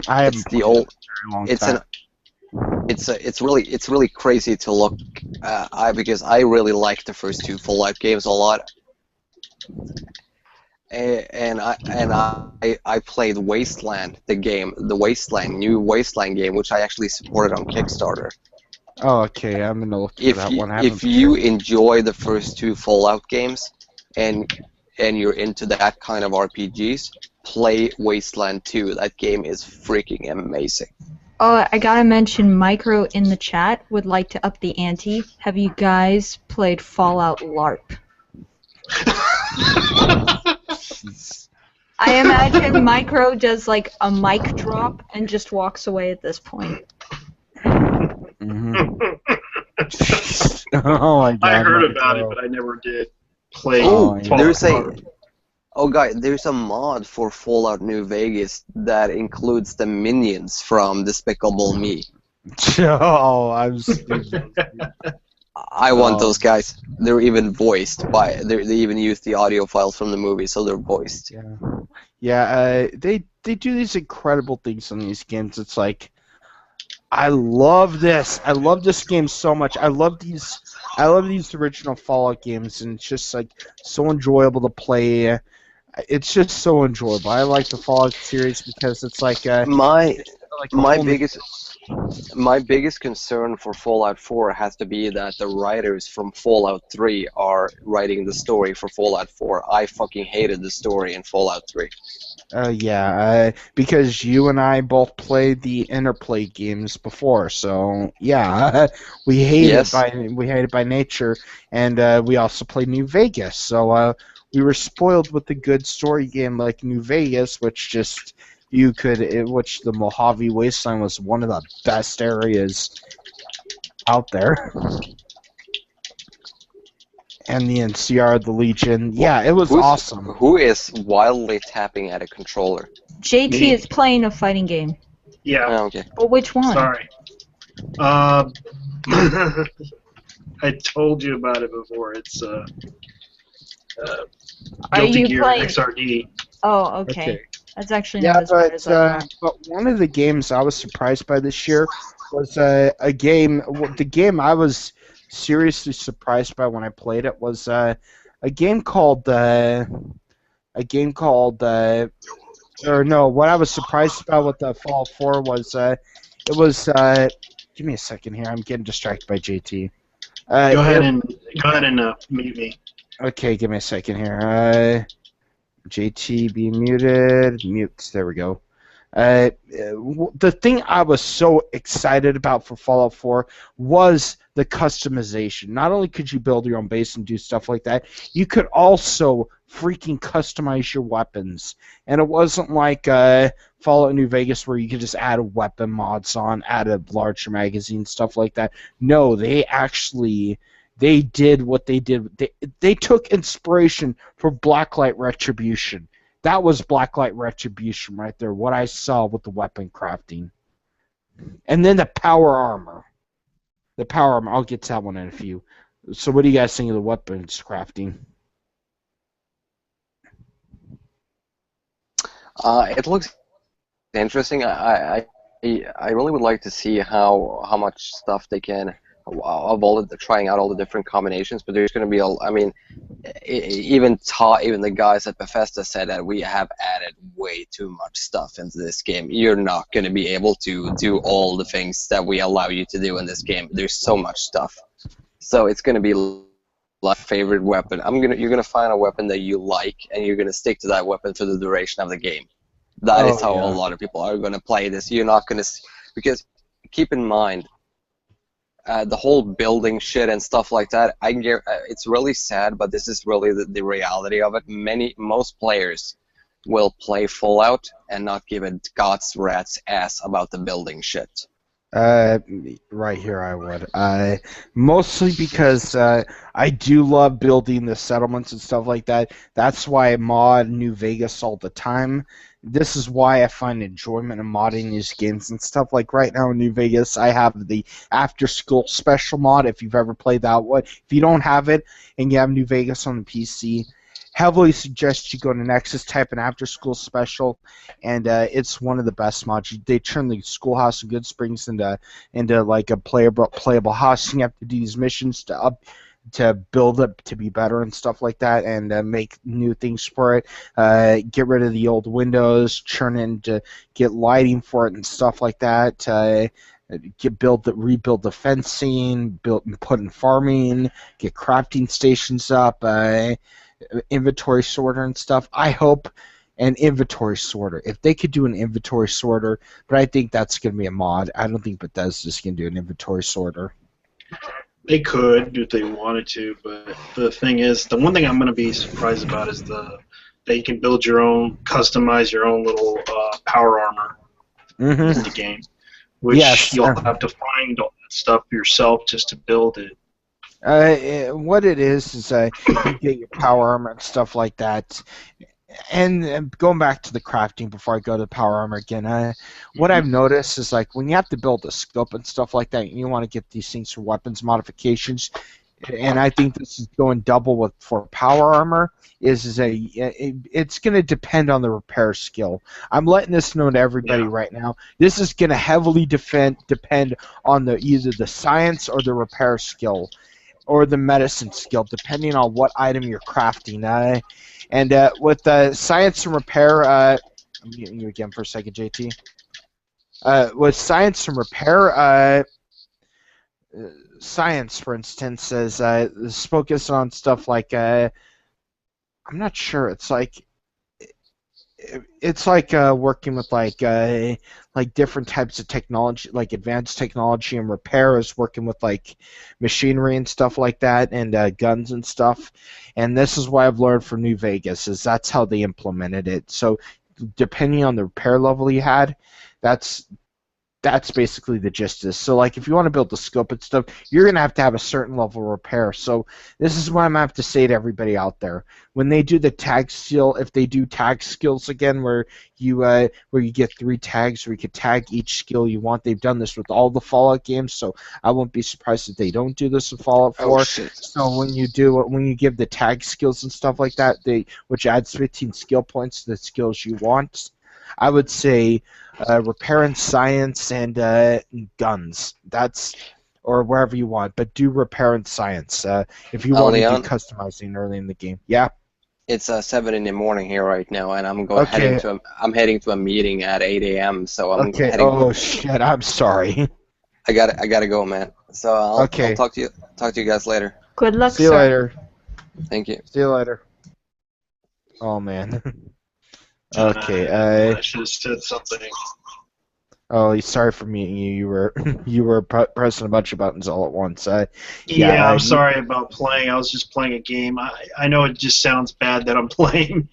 I haven't It's the played old. it in a very long It's time. it's really crazy to look. Because I really like the first two Fallout games a lot. And I played Wasteland, the new Wasteland game, which I actually supported on Kickstarter. Oh, okay. I'm gonna look for that one. I haven't If you enjoy the first two Fallout games, and you're into that kind of RPGs, play Wasteland 2. That game is freaking amazing. Oh, I gotta mention, Micro in the chat would like to up the ante. Have you guys played Fallout LARP? I imagine Micro does like a mic drop and just walks away at this point. Mhm. Oh my god. I heard Mike, about it, bro. but I never did play. Oh, yeah. Fallout. There's a mod for Fallout New Vegas that includes the minions from Despicable Me. Oh, I'm stupid. I want Oh. those guys. They're even voiced by. They even use the audio files from the movie, so they're voiced. Yeah. They do these incredible things on these games. It's like, I love this. I love this game so much. I love these original Fallout games, and it's just like so enjoyable to play. It's just so enjoyable. I like the Fallout series because it's like My like a My whole new- biggest concern for Fallout 4 has to be that the writers from Fallout 3 are writing the story for Fallout 4. I fucking hated the story in Fallout 3. Yeah, because you and I both played the Interplay games before, so yeah, we hate Yes. it by nature, and we also played New Vegas, so we were spoiled with a good story game like New Vegas, which which the Mojave Wasteland was one of the best areas out there. And the NCR, the Legion. Yeah, it was awesome. Who is wildly tapping at a controller? JT Me. is playing a fighting game. Yeah. Oh, okay. But which one? Sorry. I told you about it before. It's Are Guilty you Gear playing? XRD. Oh, okay. That's actually Yeah, not as bad as I thought. but one of the games I was surprised by this year was a game. The game I was seriously surprised by when I played it was a game called or no. What I was surprised about with the Fallout 4 was it was. Give me a second here. I'm getting distracted by JT. Go ahead and mute me. Okay, give me a second here. JT being muted. Mute. There we go. The thing I was so excited about for Fallout 4 was the customization. Not only could you build your own base and do stuff like that, you could also freaking customize your weapons. And it wasn't like Fallout New Vegas where you could just add weapon mods on, add a larger magazine, stuff like that. No, they did what they did. They took inspiration for Blacklight Retribution. That was Blacklight Retribution right there, what I saw with the weapon crafting. And then the power armor. The power armor, I'll get to that one in a few. So what do you guys think of the weapons crafting? It looks interesting. I really would like to see how much stuff they can of trying out all the different combinations. But there's going to be even the guys at Bethesda said that we have added way too much stuff into this game. You're not going to be able to do all the things that we allow you to do in this game. There's so much stuff. So it's going to be like favorite weapon. You're gonna find a weapon that you like, and you're gonna stick to that weapon for the duration of the game. That is how a lot of people are gonna play this. You're not gonna because keep in mind the whole building shit and stuff like that. It's really sad, but this is really the reality of it. Most players will play Fallout and not give a God's rat's ass about the building shit. Right here I would. Mostly because I do love building the settlements and stuff like that. That's why I mod New Vegas all the time. This is why I find enjoyment in modding these games and stuff. Like right now in New Vegas, I have the After School Special mod, if you've ever played that one. If you don't have it and you have New Vegas on the PC, heavily suggest you go to Nexus, type an After School Special, and it's one of the best mods. They turn the schoolhouse in Good Springs into like a playable house. You have to do these missions to build it to be better and stuff like that, and make new things for it. Get rid of the old windows, get lighting for it and stuff like that. Rebuild the fencing, put in farming, get crafting stations up. Inventory sorter and stuff. I hope an inventory sorter. If they could do an inventory sorter, but I think that's going to be a mod. I don't think Bethesda's going to do an inventory sorter. They could if they wanted to, but the thing is, the one thing I'm going to be surprised about is that you can build your own, customize your own little power armor in the game, which you'll have to find all that stuff yourself just to build it. What it is you get your power armor and stuff like that. And going back to the crafting before I go to the power armor again, what I've noticed is like when you have to build a scope and stuff like that, you want to get these things for weapons modifications. And I think this is going double for power armor. It's going to depend on the repair skill. I'm letting this know to everybody right now. This is going to heavily depend on either the science or the repair skill, or the medicine skill, depending on what item you're crafting. And with science and repair, I'm muting you again for a second, JT. With science and repair, science, for instance, is focused on stuff like I'm not sure. It's like working with like different types of technology, like advanced technology, and repair is working with like machinery and stuff like that, and guns and stuff. And this is what I've learned from New Vegas is that's how they implemented it. So depending on the repair level you had, that's that's basically the gist of this. So, like, if you want to build the scope and stuff, you're going to have a certain level of repair. So, this is what I'm going to have to say to everybody out there. When they do the tag skill, if they do tag skills again, where you get 3 tags, where you can tag each skill you want, they've done this with all the Fallout games. So, I won't be surprised if they don't do this with Fallout 4. Oh shit. So, when you give the tag skills and stuff like that, which adds 15 skill points to the skills you want, I would say repair and science and guns. That's or wherever you want, but do repair and science if you want to do Leon, customizing early in the game. Yeah. it's 7 in the morning here right now, and Okay. I'm heading to a meeting at 8 a.m. So I'm Okay. heading. Oh shit. I'm sorry. I gotta go, man. So Okay. I'll talk to you guys later. Good luck, See you sir. later. Thank you. See you later. Oh man. Okay. I should have said something. Oh, sorry for meeting you. You were pressing a bunch of buttons all at once. Yeah, I'm sorry about playing. I was just playing a game. I know it just sounds bad that I'm playing.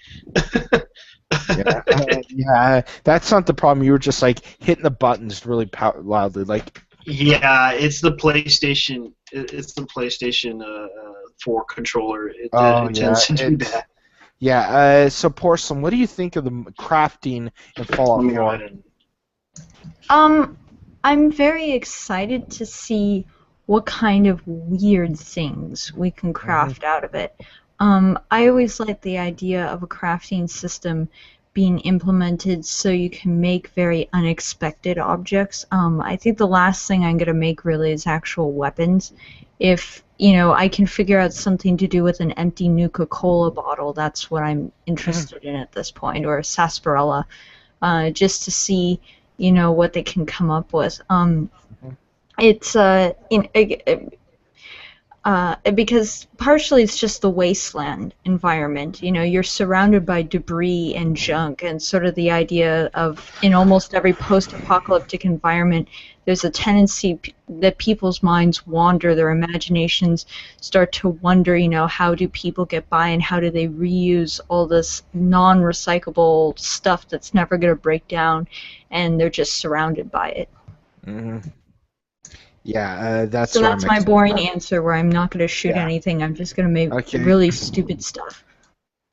Yeah, that's not the problem. You were just like hitting the buttons really loudly, like. Yeah, it's the PlayStation. It's the PlayStation 4 controller. It tends to do that. Yeah. So Porcelain, what do you think of the crafting in Fallout Let me go 4? ahead and I'm very excited to see what kind of weird things we can craft out of it. I always like the idea of a crafting system being implemented so you can make very unexpected objects. I think the last thing I'm going to make really is actual weapons. If I can figure out something to do with an empty Nuka-Cola bottle, that's what I'm interested in at this point, or a sarsaparilla, just to see what they can come up with. It's because partially it's just the wasteland environment. You're surrounded by debris and junk, and sort of the idea of in almost every post-apocalyptic environment, there's a tendency that people's minds wander, their imaginations start to wonder, how do people get by and how do they reuse all this non-recyclable stuff that's never going to break down, and they're just surrounded by it. Mm-hmm. Yeah, that's So what that's I'm my excited boring about. answer where I'm not going to shoot Yeah. anything. I'm just going to make Okay. really stupid stuff.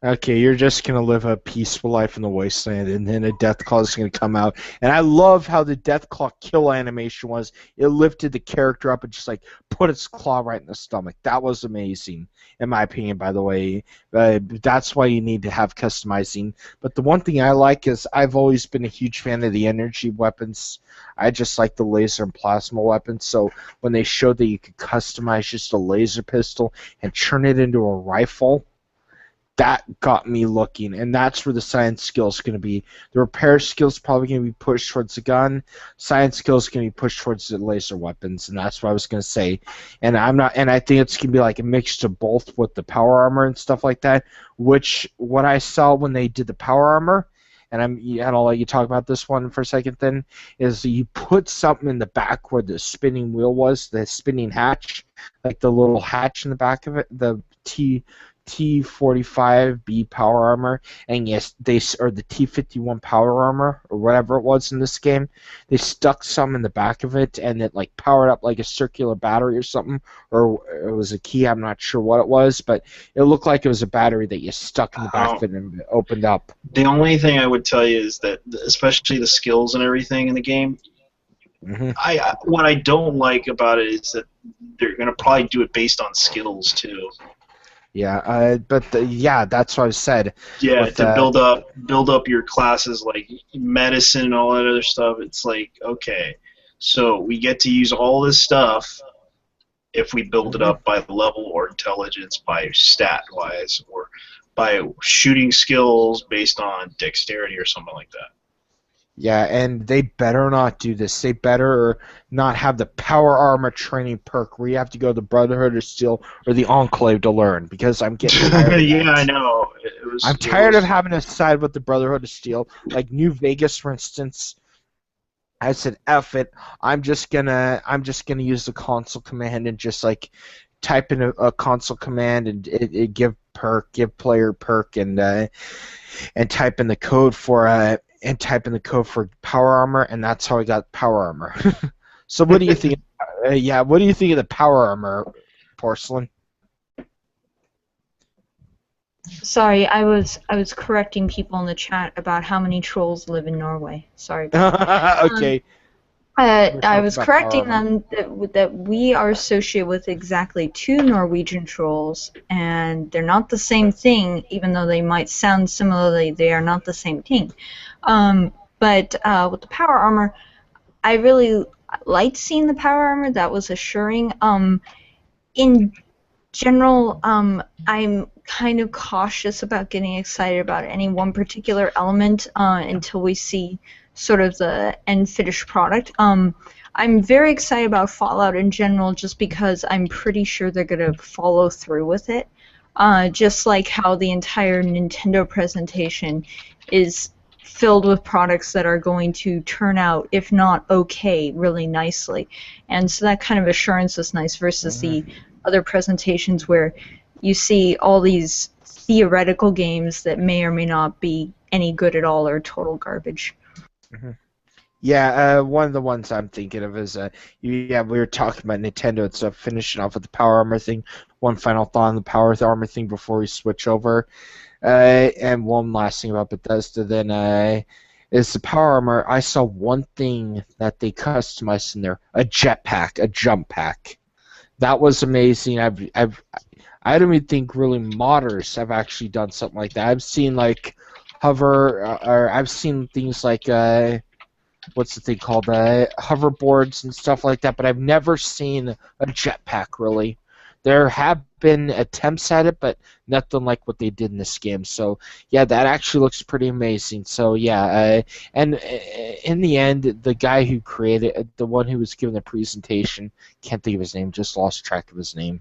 Okay, you're just gonna live a peaceful life in the wasteland, and then a Deathclaw is gonna come out. And I love how the Deathclaw kill animation was. It lifted the character up and just like put its claw right in the stomach. That was amazing, in my opinion. By the way, that's why you need to have customizing. But the one thing I like is I've always been a huge fan of the energy weapons. I just like the laser and plasma weapons. So when they showed that you could customize just a laser pistol and turn it into a rifle, that got me looking, and that's where the science skill is going to be. The repair skill is probably going to be pushed towards the gun. Science skill is going to be pushed towards the laser weapons, and that's what I was going to say. And I think it's going to be like a mix of both with the power armor and stuff like that. Which what I saw when they did the power armor, and I'll let you talk about this one for a second. Then is you put something in the back where the spinning wheel was, the spinning hatch, like the little hatch in the back of it, the T45B power armor, and yes, or the T51 power armor, or whatever it was in this game. They stuck some in the back of it, and it like powered up like a circular battery or something, or it was a key. I'm not sure what it was, but it looked like it was a battery that you stuck in the back of it and it opened up. The only thing I would tell you is that, especially the skills and everything in the game, what I don't like about it is that they're going to probably do it based on skills too. Yeah, that's what I said. Yeah, with, to build up your classes like medicine and all that other stuff. It's like, okay, so we get to use all this stuff if we build it up by level or intelligence, by stat wise, or by shooting skills based on dexterity or something like that. Yeah, and they better not do this. They better not have the power armor training perk where you have to go to the Brotherhood of Steel or the Enclave to learn, because I'm getting tired of Yeah, that. I know. I'm tired of having to side with the Brotherhood of Steel. Like New Vegas, for instance, I said, "F it. I'm just gonna use the console command and just like type in a console command and it give player perk and type in the code for power armor, and that's how I got power armor." So what do you think? What do you think of the power armor, Porcelain? Sorry, I was correcting people in the chat about how many trolls live in Norway. Sorry. Okay. We're I talking was about correcting power armor. them that we are associated with exactly 2 Norwegian trolls, and they're not the same thing, even though they might sound similarly. They are not the same thing. But with the power armor, I really liked seeing the power armor. That was assuring. In general, I'm kind of cautious about getting excited about any one particular element until we see sort of the end finished product. I'm very excited about Fallout in general just because I'm pretty sure they're going to follow through with it. Just like how the entire Nintendo presentation is filled with products that are going to turn out, if not okay, really nicely. And so that kind of assurance is nice versus the other presentations where you see all these theoretical games that may or may not be any good at all or total garbage. Yeah, one of the ones I'm thinking of is we were talking about Nintendo and stuff, finishing off with the power armor thing. One final thought on the power armor thing before we switch over. And one last thing about Bethesda then is the power armor. I saw one thing that they customized in there, a jetpack, a jump pack. That was amazing. I don't even think really modders have actually done something like that. I've seen like hover, or I've seen things like what's the thing called, hoverboards and stuff like that, but I've never seen a jetpack really. There have been attempts at it, but nothing like what they did in this game. So yeah, that actually looks pretty amazing. So yeah, and in the end, the guy who created, the one who was giving the presentation, can't think of his name, just lost track of his name.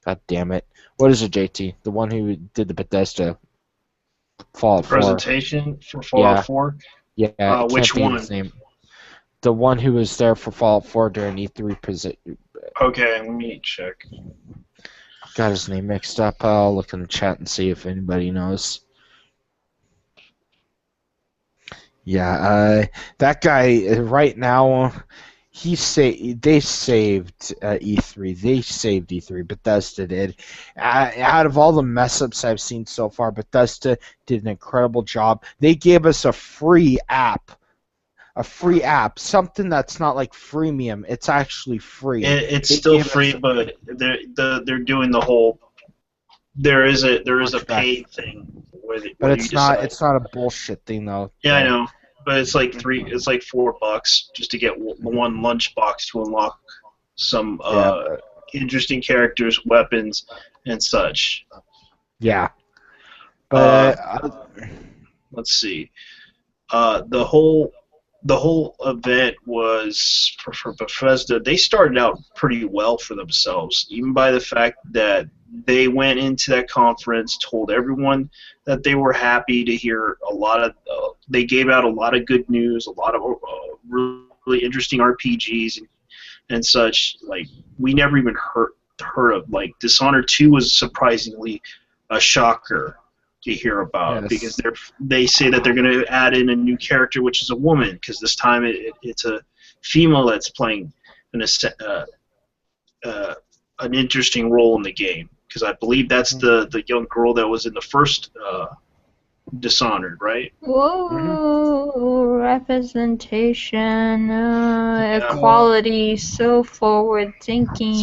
God damn it! What is it, JT? The one who did the Bethesda Fallout 4. Presentation for Fallout 4. Yeah, can't Which think of one? his name. The one who was there for Fallout 4 during E3 Okay, let me check. got his name mixed up. I'll look in the chat and see if anybody knows. Yeah, that guy right now, they saved E3. They saved E3. Bethesda did. Out of all the mess ups I've seen so far, Bethesda did an incredible job. They gave us a free app. Something that's not like freemium. It's actually free. It's still free, but they're doing the whole. There is a paid thing but it's not a bullshit thing though. Yeah, I know, but it's like $4 just to get one lunch box to unlock some interesting characters, weapons, and such. Yeah, but let's see. The whole event was for Bethesda. They started out pretty well for themselves, even by the fact that they went into that conference, told everyone that they were happy to hear a lot of. They gave out a lot of good news, a lot of really interesting RPGs and such. Like we never even heard of. Like Dishonored 2 was surprisingly a shocker to hear about, because they say that they're going to add in a new character, which is a woman, because this time it's a female that's playing an interesting role in the game, because I believe that's the young girl that was in the first Dishonored, right? Whoa, representation, equality, so forward thinking.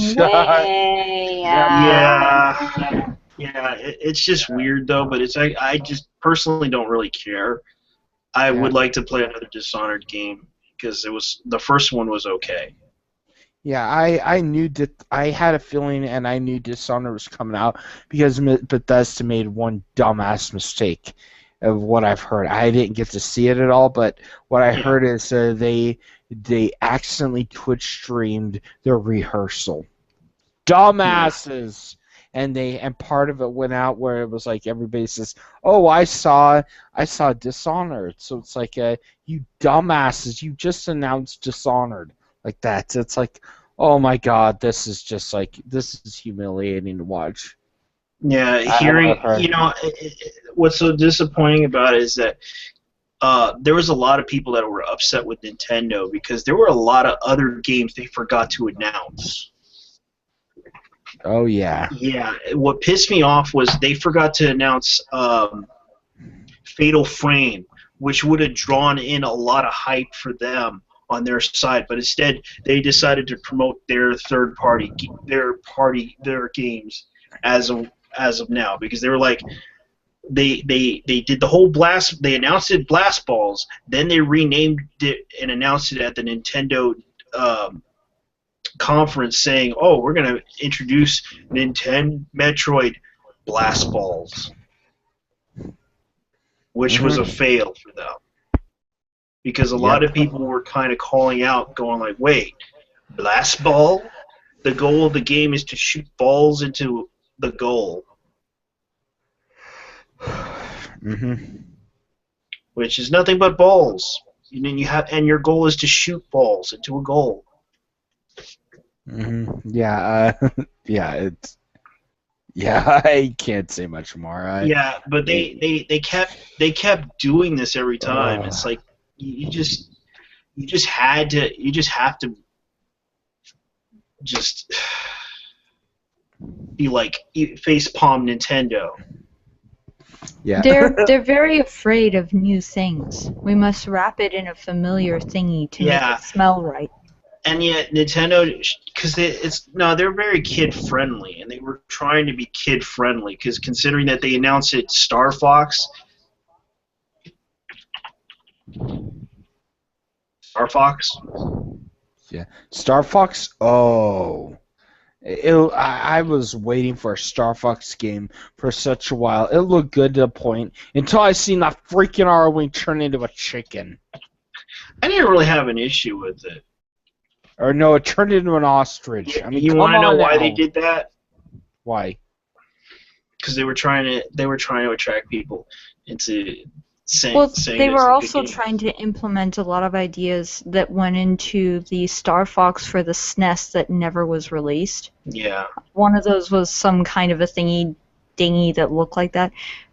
Yeah, it's just weird though, but I just personally don't really care. I would like to play another Dishonored game because the first one was okay. Yeah, I knew that. I had a feeling, and I knew Dishonored was coming out because Bethesda made one dumbass mistake. of what I've heard. I didn't get to see it at all, but what I Yeah. heard is they accidentally Twitch streamed their rehearsal. Dumbasses. And part of it went out where it was like everybody says, "Oh, I saw Dishonored." So it's like, you dumbasses, you just announced Dishonored like that. It's like, oh my god, this is humiliating to watch. Yeah, I hearing, love her. what's so disappointing about it is that there was a lot of people that were upset with Nintendo because there were a lot of other games they forgot to announce. Oh yeah. Yeah, what pissed me off was they forgot to announce Fatal Frame, which would have drawn in a lot of hype for them on their side, but instead they decided to promote their their games as of now, because they were like, they did the whole blast. They announced it Blast Balls, then they renamed it and announced it at the Nintendo conference, saying, "Oh, we're gonna introduce Nintendo Metroid Blast Balls," which was a fail for them, because a lot of people were kind of calling out, going like, "Wait, Blast Ball? The goal of the game is to shoot balls into the goal." Which is nothing but balls. And your goal is to shoot balls into a goal. Yeah. Yeah. I can't say much more. Yeah, but they kept doing this every time. It's like you just have to just be like, face palm Nintendo. Yeah. They're very afraid of new things. We must wrap it in a familiar thingy to make it smell right. And yet Nintendo, because they're very kid friendly, and they were trying to be kid friendly, because considering that they announced it Star Fox. Yeah, Star Fox. Oh, I was waiting for a Star Fox game for such a while. It looked good to a point until I seen that freaking Arwing turn into a chicken. I didn't really have an issue with it. Or no, it turned into an ostrich. I mean, you want to know why they did that? Why? Because they were trying to attract people into saying. Well, saying they it's were a also good game. trying to implement a lot of ideas that went into the Star Fox for the SNES that never was released. Yeah. One of those was some kind of a thingy-dingy that looked like that.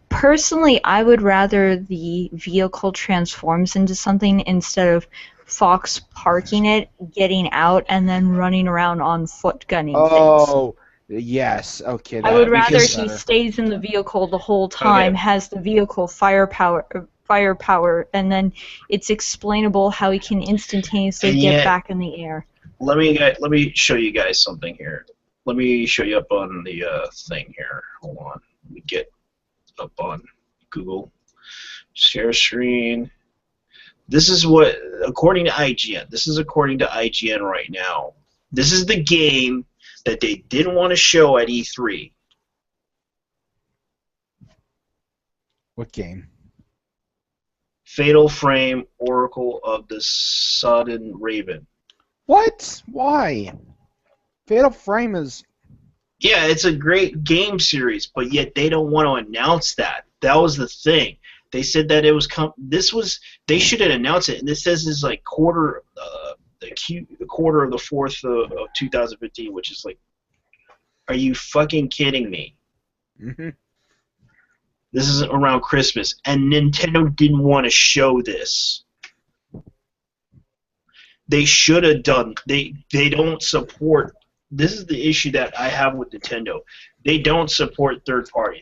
Personally, I would rather the vehicle transforms into something instead of Fox parking it, getting out, and then running around on foot gunning things. Oh, yes. Okay. I would rather he better. stays in the vehicle the whole time, has the vehicle firepower, and then it's explainable how he can instantaneously get back in the air. Let me show you guys something here. Let me show you up on the thing here. Hold on. Let me get up on Google. Share screen. This is what, according to IGN, right now. This is the game that they didn't want to show at E3. What game? Fatal Frame, Oracle of the Sodden Raven. What? Why? Fatal Frame is... Yeah, it's a great game series, but yet they don't want to announce that. That was the thing. They said that it was they should have announced it, and this says it's like quarter of the fourth of 2015, which is like, are you fucking kidding me? Mm-hmm. This is around Christmas, and Nintendo didn't want to show this. They should have done. They don't support. This is the issue that I have with Nintendo. They don't support third party.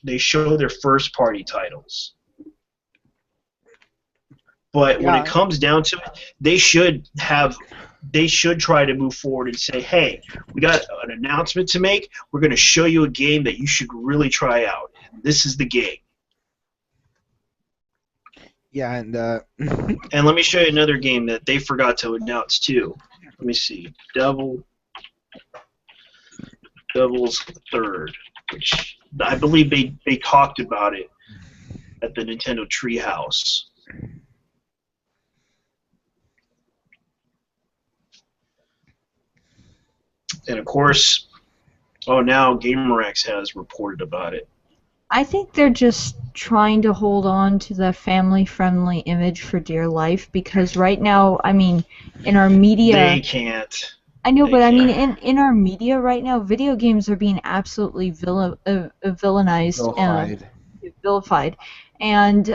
They show their first party titles. But when it comes down to it, they should try to move forward and say, hey, we got an announcement to make. We're going to show you a game that you should really try out. This is the game. Yeah, and and let me show you another game that they forgot to announce too. Let me see. Devil's Third, which I believe they talked about it at the Nintendo Treehouse. And of course, now GamerX has reported about it. I think they're just trying to hold on to the family-friendly image for dear life because right now, I mean, in our media... They can't. I know, They but I mean, can't. in our media right now, video games are being absolutely villainized, vilified, and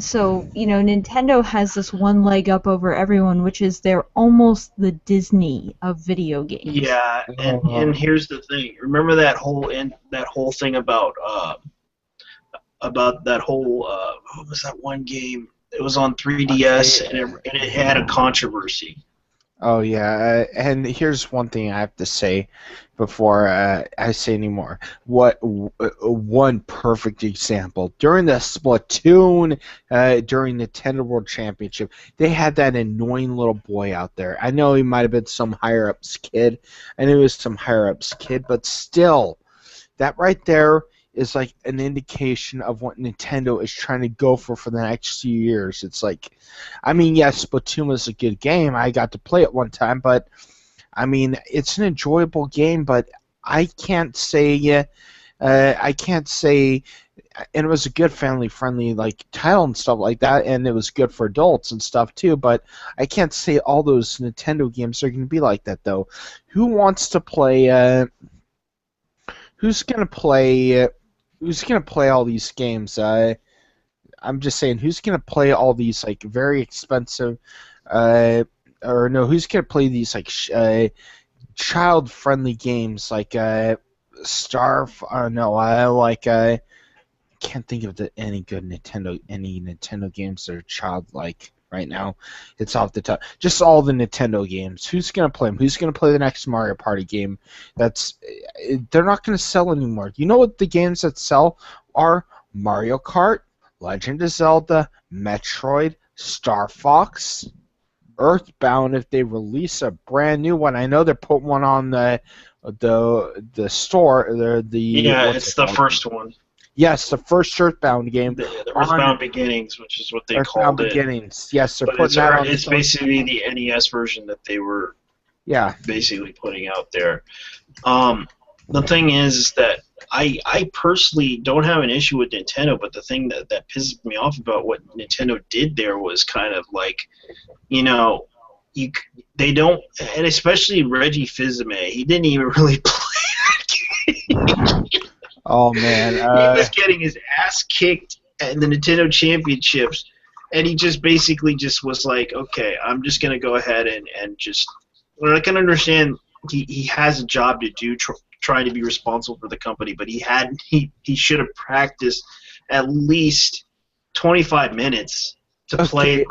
so Nintendo has this one leg up over everyone, which is they're almost the Disney of video games. Yeah, and here's the thing. Remember that whole thing about that whole what was that one game? It was on 3DS and it had a controversy. Oh yeah, and here's one thing I have to say before I say any more. One perfect example during the Splatoon, during Nintendo World Championship, they had that annoying little boy out there. I know he might have been some higher ups kid, but still, that right there is like an indication of what Nintendo is trying to go for the next few years. It's like, I mean, yes, Splatoon was a good game. I got to play it one time, but I mean, it's an enjoyable game. But I can't say, and it was a good family-friendly like title and stuff like that, and it was good for adults and stuff too. But I can't say all those Nintendo games are going to be like that though. Who wants to play? Who's gonna play all these games? I'm just saying, who's gonna play all these like very expensive, who's gonna play these like child-friendly games like can't think of any good Nintendo games that are childlike right now. It's off the top. Just all the Nintendo games. Who's gonna play them? Who's gonna play the next Mario Party game? They're not gonna sell anymore. You know what the games that sell are? Mario Kart, Legend of Zelda, Metroid, Star Fox, Earthbound. If they release a brand new one, I know they're putting one on the store. It's the first one. Yes, the first Earthbound game. The Earthbound Beginnings, which is what they called it. Earthbound Beginnings. Yes, they're but putting that on. It's basically the NES version that they were basically putting out there. The thing is that I personally don't have an issue with Nintendo, but the thing that pisses me off about what Nintendo did there was kind of like, they don't, and especially Reggie Fils-Aimé, he didn't even really play that game. Oh man, he was getting his ass kicked at the Nintendo Championships, and he just basically just was like, okay, I'm just gonna go ahead and just. Well, I can understand he has a job to do, trying to be responsible for the company, but he should have practiced at least 25 minutes to play.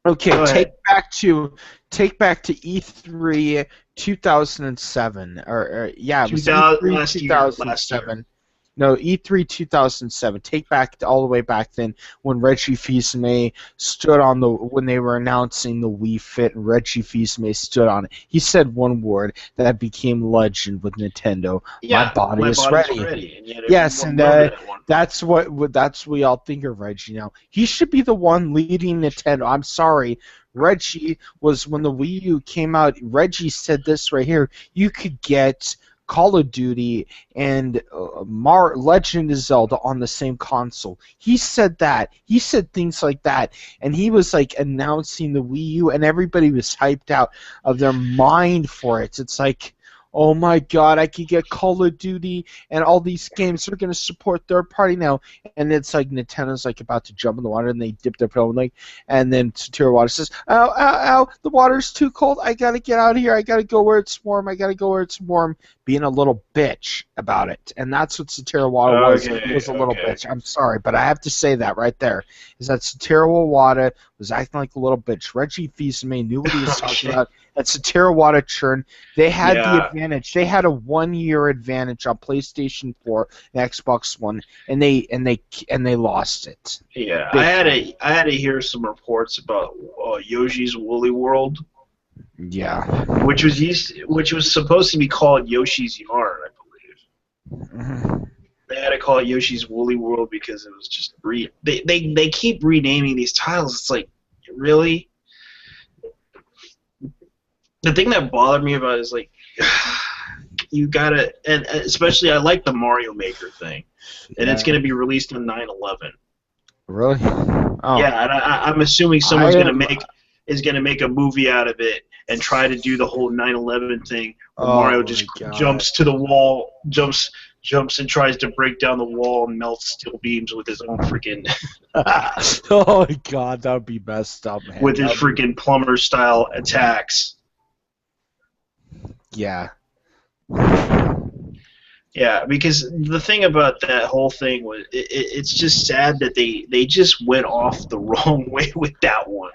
Okay, take back to E3 2007 it was E3 2007. No, E3 2007. Take back all the way back then when Reggie Fils-Aimé stood on when they were announcing the Wii Fit, and Reggie Fils-Aimé stood on it. He said one word that became legend with Nintendo. Yeah, my body is ready. And yes, and that's what we all think of Reggie now. He should be the one leading Nintendo. I'm sorry. Reggie was, when the Wii U came out, Reggie said this right here: you could get Call of Duty and Legend of Zelda on the same console. He said that. He said things like that, and he was like announcing the Wii U, and everybody was hyped out of their mind for it. It's like, oh my God, I could get Call of Duty, and all these games are going to support third party now. And it's like Nintendo's like about to jump in the water, and they dip their toe in, like, and then Satoru Iwata says, "Ow, ow, ow! The water's too cold. I gotta get out of here. I gotta go where it's warm. I gotta go where it's warm." Being a little bitch about it, and that's what Satoru Iwata was. He was a little bitch. I'm sorry, but I have to say that right there is that Satoru Iwata was acting like a little bitch. Reggie Fils-Aimé knew what he was talking about. At Satoru Iwata churn, they had the advantage. They had a 1-year advantage on PlayStation 4 and Xbox One, and they lost it. Yeah, I had to hear some reports about Yoshi's Woolly World. Yeah, which was supposed to be called Yoshi's Yarn, I believe. Mm-hmm. They had it call it Yoshi's Woolly World because it was just they keep renaming these titles. It's like, really? The thing that bothered me about it is like, you gotta, and especially I like the Mario Maker thing, and it's gonna be released on 9/11. Really? Oh. Yeah, and I'm assuming someone's gonna make a movie out of it and try to do the whole 9/11 thing where Mario just jumps to the wall, jumps and tries to break down the wall and melts steel beams with his own freaking. Oh my god, that would be messed up, man. With his freaking plumber style attacks. Yeah. Yeah, because the thing about that whole thing was it's just sad that they just went off the wrong way with that one.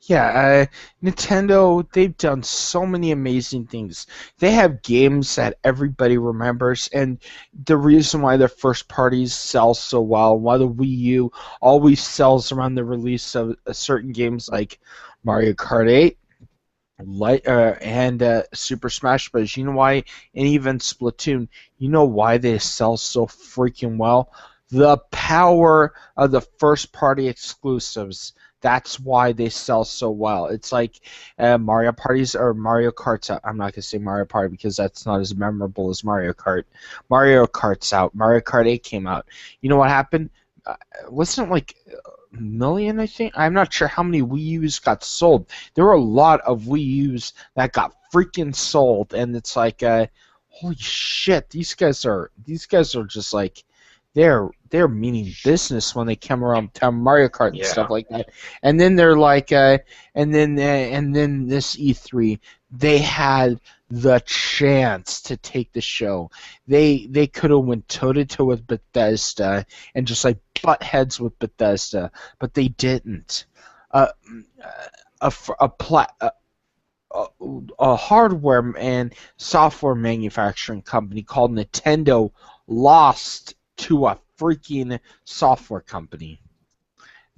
Yeah, Nintendo, they've done so many amazing things. They have games that everybody remembers, and the reason why their first parties sell so well, why the Wii U always sells around the release of certain games like Mario Kart 8, and Super Smash Bros. You know why? And even Splatoon. You know why they sell so freaking well? The power of the first-party exclusives. That's why they sell so well. It's like Mario Parties or Mario Kart's out. I'm not going to say Mario Party because that's not as memorable as Mario Kart. Mario Kart's out. Mario Kart 8 came out. You know what happened? Wasn't it like a million, I think? I'm not sure how many Wii U's got sold. There were a lot of Wii U's that got freaking sold, and it's like, holy shit, these guys are just like, they're meaning business when they come around town Mario Kart and stuff like that. And then they're like, and then this E3, they had the chance to take the show. They could have went toe to toe with Bethesda and just like butt heads with Bethesda, but they didn't. A hardware and software manufacturing company called Nintendo lost to a freaking software company.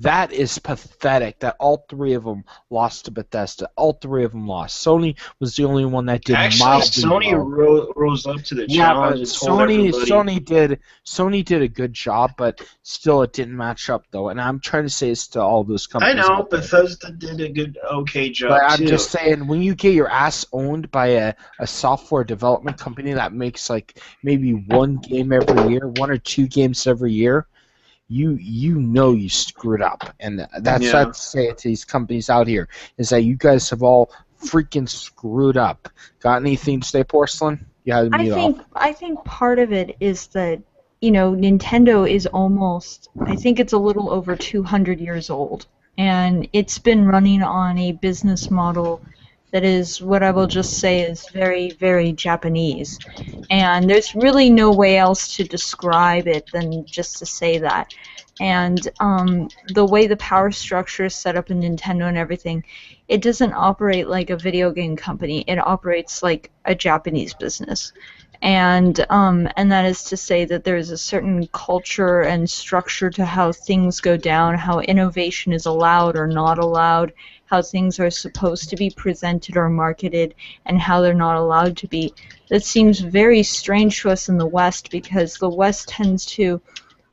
That is pathetic that all three of them lost to Bethesda. All three of them lost. Sony was the only one that did actually Sony rose up to the challenge. Sony did a good job, but still it didn't match up though. And I'm trying to say this to all those companies. I know Bethesda did a okay job but I'm just saying, when you get your ass owned by a software development company that makes like maybe one game every year, one or two games every year, you know you screwed up, and that's what I'd say to these companies out here, is that you guys have all freaking screwed up. Got anything to say, Porcelain? Yeah, I think part of it is that, you know, Nintendo is almost, I think it's a little over 200 years old, and it's been running on a business model that is what I will just say is very, very Japanese. And there's really no way else to describe it than just to say that. And the way the power structure is set up in Nintendo and everything, it doesn't operate like a video game company. It operates like a Japanese business. And that is to say that there's a certain culture and structure to how things go down, how innovation is allowed or not allowed, how things are supposed to be presented or marketed, and how they're not allowed to be. That seems very strange to us in the West, because the West tends to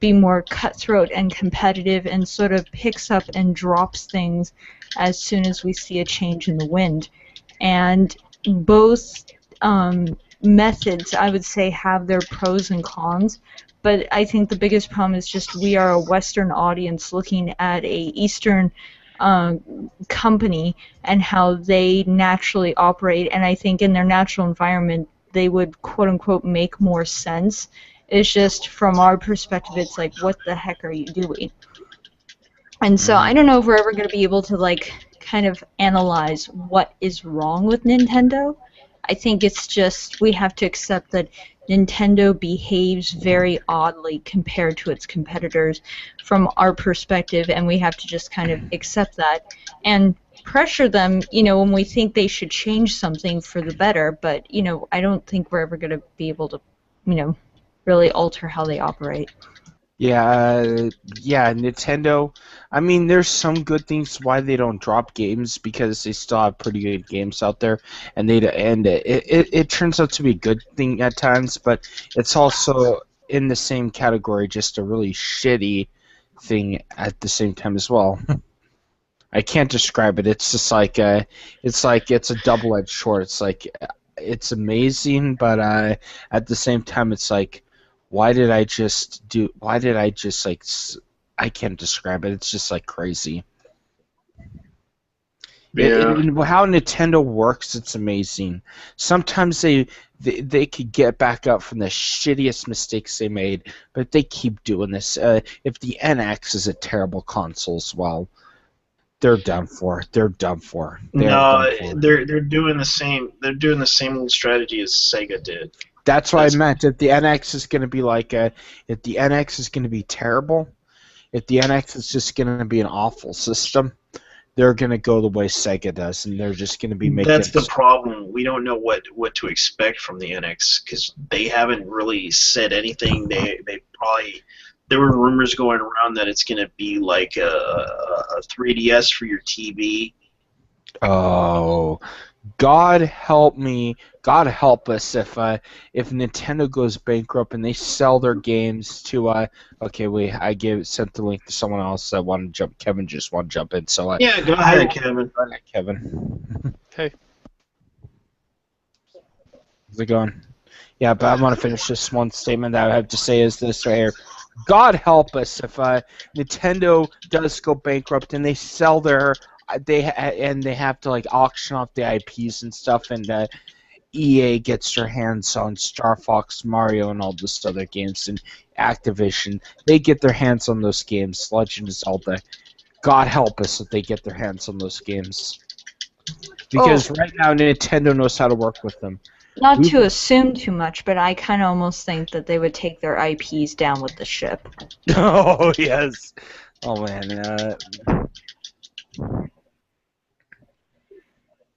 be more cutthroat and competitive and sort of picks up and drops things as soon as we see a change in the wind. And both methods, I would say, have their pros and cons, but I think the biggest problem is just we are a Western audience looking at a Eastern company and how they naturally operate, and I think in their natural environment they would quote-unquote make more sense. It's just from our perspective it's like, what the heck are you doing? And so I don't know if we're ever going to be able to like kind of analyze what is wrong with Nintendo. I think it's just we have to accept that Nintendo behaves very oddly compared to its competitors from our perspective, and we have to just kind of accept that and pressure them, you know, when we think they should change something for the better. But, you know, I don't think we're ever going to be able to, you know, really alter how they operate. Yeah, Nintendo. I mean, there's some good things why they don't drop games, because they still have pretty good games out there, and it turns out to be a good thing at times. But it's also in the same category, just a really shitty thing at the same time as well. I can't describe it. It's just like it's a double-edged sword. It's like it's amazing, but at the same time, it's like, why did I just like I can't describe it. It's just like crazy. Yeah. How Nintendo works, it's amazing. Sometimes they could get back up from the shittiest mistakes they made, but they keep doing this. If the NX is a terrible console as well, they're done for. They're done for. No, they're doing the same. They're doing the same little strategy as Sega did. That's what I meant. If the NX is going to be if the NX is going to be terrible, if the NX is just going to be an awful system, they're going to go the way Sega does, and they're just going to be making. That's the problem. We don't know what to expect from the NX because they haven't really said anything. They probably there were rumors going around that it's going to be like a 3DS for your TV. Oh, God help me! God help us if Nintendo goes bankrupt and they sell their games to Okay, wait, sent the link to someone else that wanted to jump. Kevin just wanted to jump in, so yeah, go ahead, Kevin. Go ahead, Kevin. Hey. How's it going? Yeah, but I want to finish this one statement that I have to say is this right here. God help us if Nintendo does go bankrupt and they sell their they have to like auction off the IPs and stuff, and EA gets their hands on Star Fox, Mario, and all this other games, and Activision, they get their hands on those games. Legend of Zelda. God help us if they get their hands on those games, because right now Nintendo knows how to work with them. Not to assume too much, but I kind of almost think that they would take their IPs down with the ship. Oh yes. Oh man.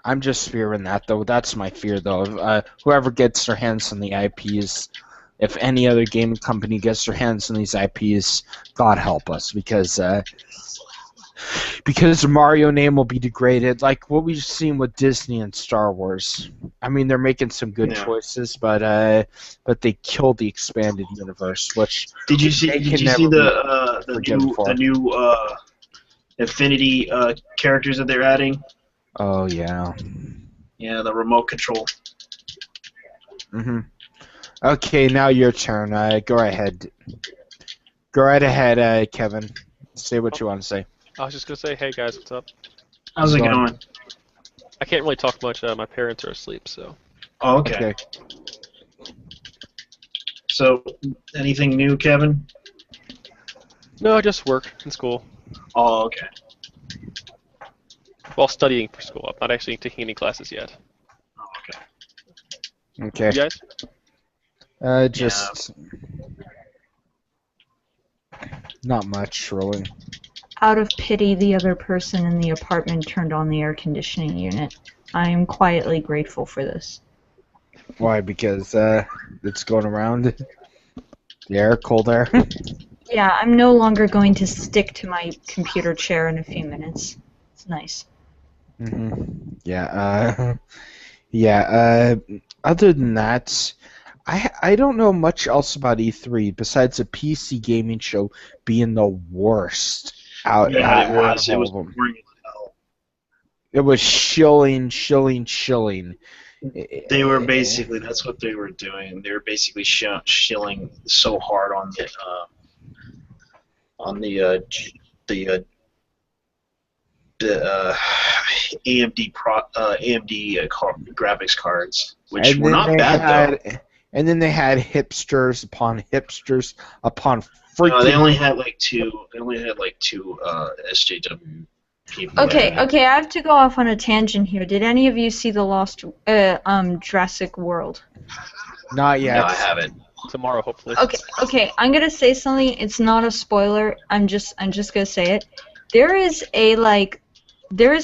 I'm just fearing that though. That's my fear though. Whoever gets their hands on the IPs, if any other gaming company gets their hands on these IPs, God help us, because the Mario name will be degraded, like what we've seen with Disney and Star Wars. I mean, they're making some good choices, but they killed the expanded universe. Which did you see the new Infinity characters that they're adding? Oh yeah. Yeah, the remote control. Okay, now your turn. Go ahead. Go right ahead, Kevin. Say what you want to say. I was just gonna say, hey guys, what's up? How's it going? I can't really talk much. My parents are asleep, so. Oh, okay. So, anything new, Kevin? No, just work and school. Oh, okay. While studying for school, I'm not actually taking any classes yet. Oh, okay. Okay. You guys? Just not much, really. Out of pity, the other person in the apartment turned on the air conditioning unit. I am quietly grateful for this. Why? Because it's going around the air, cold air. Yeah, I'm no longer going to stick to my computer chair in a few minutes. It's nice. Yeah. Yeah. Other than that, I don't know much else about E3 besides a PC gaming show being the worst. It was. It was boring as hell. It was shilling. They were basically, that's what they were doing. They were basically shilling so hard on the AMD graphics cards, which were not bad though. And then they had hipsters upon freaking. No, they only had like two. They only had like two SJW people. Okay, I have to go off on a tangent here. Did any of you see the Lost Jurassic World? Not yet. No, I haven't. Tomorrow, hopefully. Okay. I'm gonna say something. It's not a spoiler. I'm just gonna say it. There is a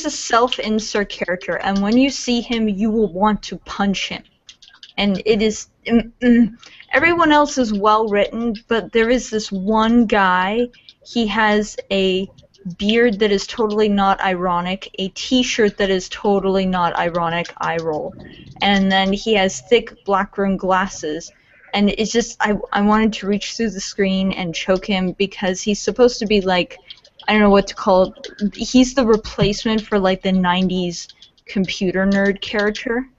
self-insert character, and when you see him, you will want to punch him. And it is everyone else is well written, but there is this one guy. He has a beard that is totally not ironic, a T-shirt that is totally not ironic, eye roll, and then he has thick black rimmed glasses. and it's just I wanted to reach through the screen and choke him because he's supposed to be like, I don't know what to call it. He's the replacement for like the '90s computer nerd character.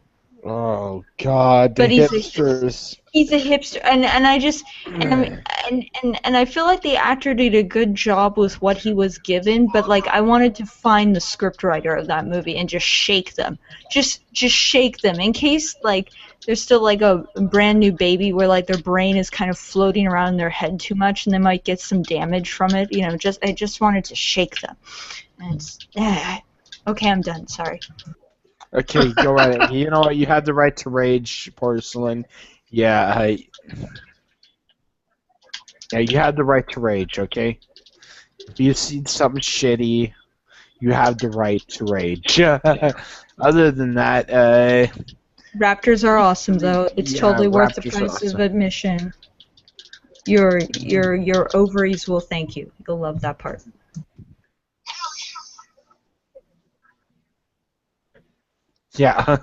Oh God, the But hipsters. He's a hipster, and I just and I feel like the actor did a good job with what he was given, but like I wanted to find the scriptwriter of that movie and just shake them, just shake them in case like there's still like a brand new baby where like their brain is kind of floating around in their head too much and they might get some damage from it. You know, I just wanted to shake them. And it's, okay, I'm done. Sorry. Okay, go right ahead. You know what? You had the right to rage, Porcelain. Yeah, you had the right to rage, okay? If you see something shitty, you have the right to rage. Other than that, Raptors are awesome, though. It's yeah, totally worth the Raptors are price awesome. of admission. Your ovaries will thank you. You'll love that part. Yeah.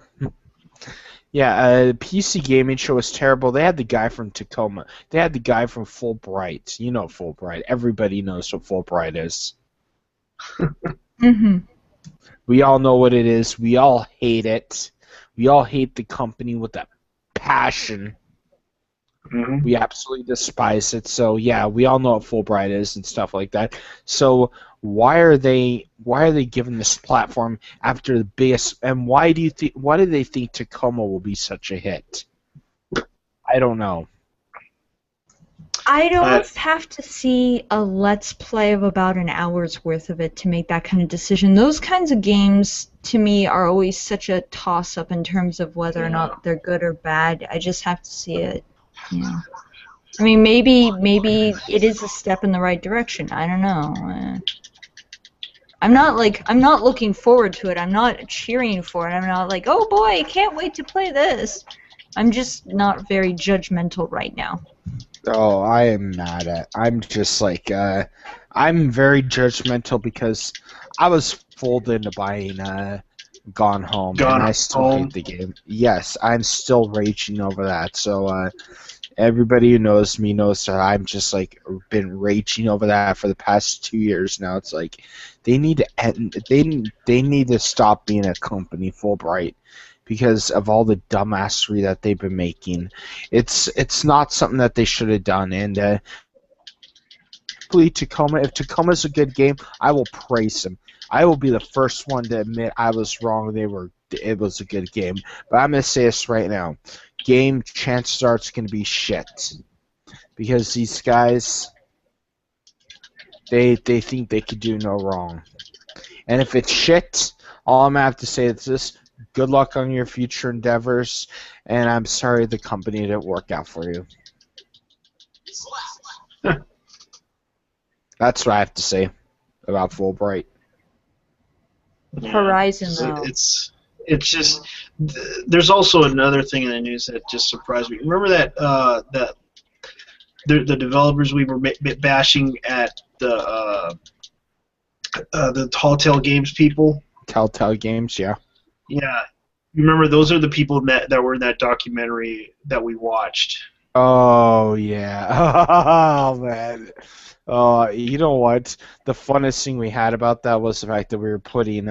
Yeah, PC Gaming Show was terrible. They had the guy from Tacoma. They had the guy from Fulbright. You know Fulbright. Everybody knows what Fulbright is. Mm-hmm. We all know what it is. We all hate it. We all hate the company with a passion. Mm-hmm. We absolutely despise it. So yeah, we all know what Fulbright is and stuff like that. So why are they given this platform after the biggest? And why do they think Tacoma will be such a hit? I don't know. I don't have to see a Let's Play of about an hour's worth of it to make that kind of decision. Those kinds of games, to me, are always such a toss-up in terms of whether or not they're good or bad. I just have to see it. Yeah. I mean, maybe it is a step in the right direction. I don't know. I'm not looking forward to it. I'm not cheering for it. I'm not like, oh boy, I can't wait to play this. I'm just not very judgmental right now. Oh, I am mad at. I'm just like, I'm very judgmental because I was fooled into buying Gone Home, and I still hate the game. Yes, I'm still raging over that. So, everybody who knows me knows that I'm just like been raging over that for the past 2 years now. It's like they need to end. They need to stop being a company, Fulbright, because of all the dumbassery that they've been making. It's not something that they should have done. And Tacoma, if Tacoma's a good game, I will praise them. I will be the first one to admit I was wrong. It was a good game. But I'm gonna say this right now. Game, chances are it's going to be shit. Because these guys, they think they could do no wrong. And if it's shit, all I'm going to have to say is this: good luck on your future endeavors, and I'm sorry the company didn't work out for you. That's what I have to say about Fulbright. Horizon, though. It's just there's also another thing in the news that just surprised me. Remember that the developers we were bashing at the Telltale Games people? Telltale Games, yeah. Yeah. You remember those are the people that were in that documentary that we watched. Oh yeah. Oh man. You know what? The funnest thing we had about that was the fact that we were putting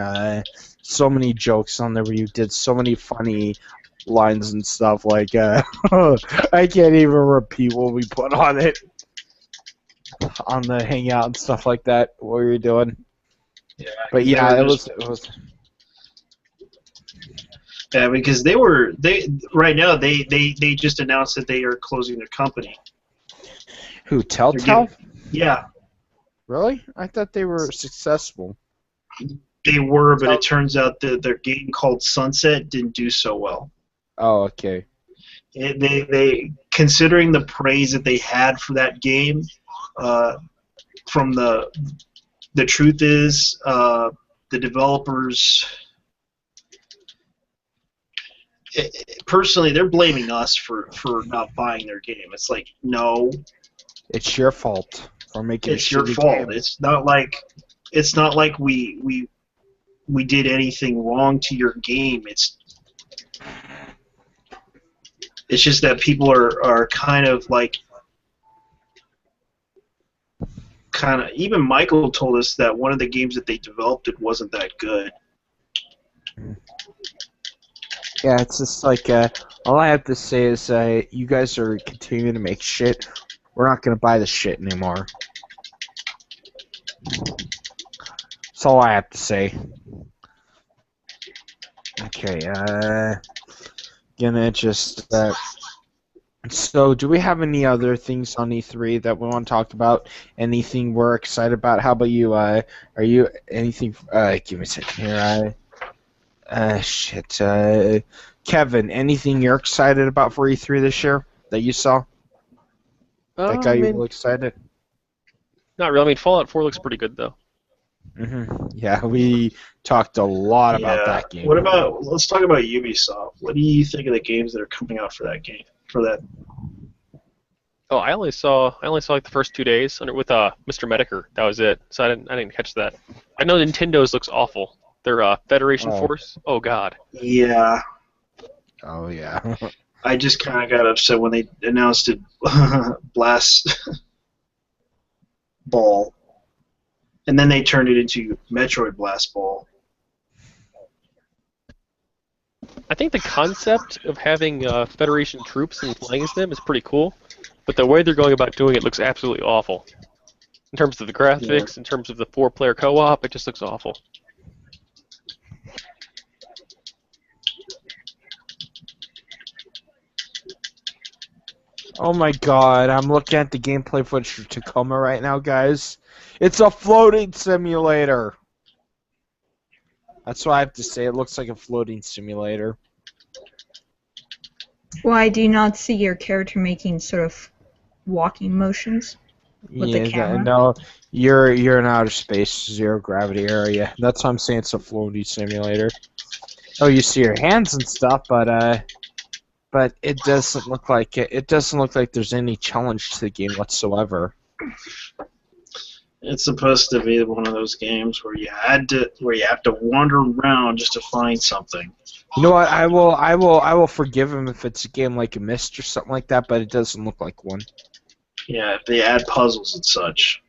so many jokes on there where you did so many funny lines and stuff like I can't even repeat what we put on it on the hangout and stuff like that. What were you doing? Yeah. But yeah, it was Yeah, because they right now they just announced that they are closing their company. Who, Telltale? Yeah. Really? I thought they were successful. They were, but it turns out that their game called Sunset didn't do so well. Oh, okay. They considering the praise that they had for that game, from the truth is the developers. Personally, they're blaming us for not buying their game. It's like, no, it's your fault for making. It's your fault. Game. It's not like we did anything wrong to your game. It's just that people are kind of like, even Michael told us that one of the games that they developed it wasn't that good. Yeah, it's just like, all I have to say is, you guys are continuing to make shit. We're not gonna buy the shit anymore. That's all I have to say. Okay, gonna just, so do we have any other things on E3 that we want to talk about? Anything we're excited about? How about you, are you, anything, give me a second here, shit, Kevin, anything you're excited about for E3 this year that you saw? That got I you mean, real excited? not really. I mean, Fallout 4 looks pretty good though. Yeah, we talked a lot about Yeah. that game. What about? Let's talk about Ubisoft. What do you think of the games that are coming out for that game? For that? Oh, I only saw like the first 2 days with Mr. Medicare. That was it. So I didn't catch that. I know Nintendo's looks awful. Their Federation Oh. Force. Oh God. Yeah. Oh, yeah. I just kind of got upset when they announced it. Blast Ball, and then they turned it into Metroid Blast Ball. I think the concept of having Federation troops and playing as them is pretty cool, but the way they're going about doing it looks absolutely awful. In terms of the graphics, in terms of the 4-player co-op, it just looks awful. Oh my god, I'm looking at the gameplay footage for Tacoma right now, guys. It's a floating simulator! That's what I have to say, it looks like a floating simulator. Why do you not see your character making sort of walking motions with the camera? No, you're in outer space, zero gravity area. That's why I'm saying it's a floating simulator. Oh, you see your hands and stuff, but it doesn't look like it doesn't look like there's any challenge to the game whatsoever. It's supposed to be one of those games where you have to wander around just to find something. You know what? I will forgive him if it's a game like a Myst or something like that, but it doesn't look like one. Yeah, if they add puzzles and such.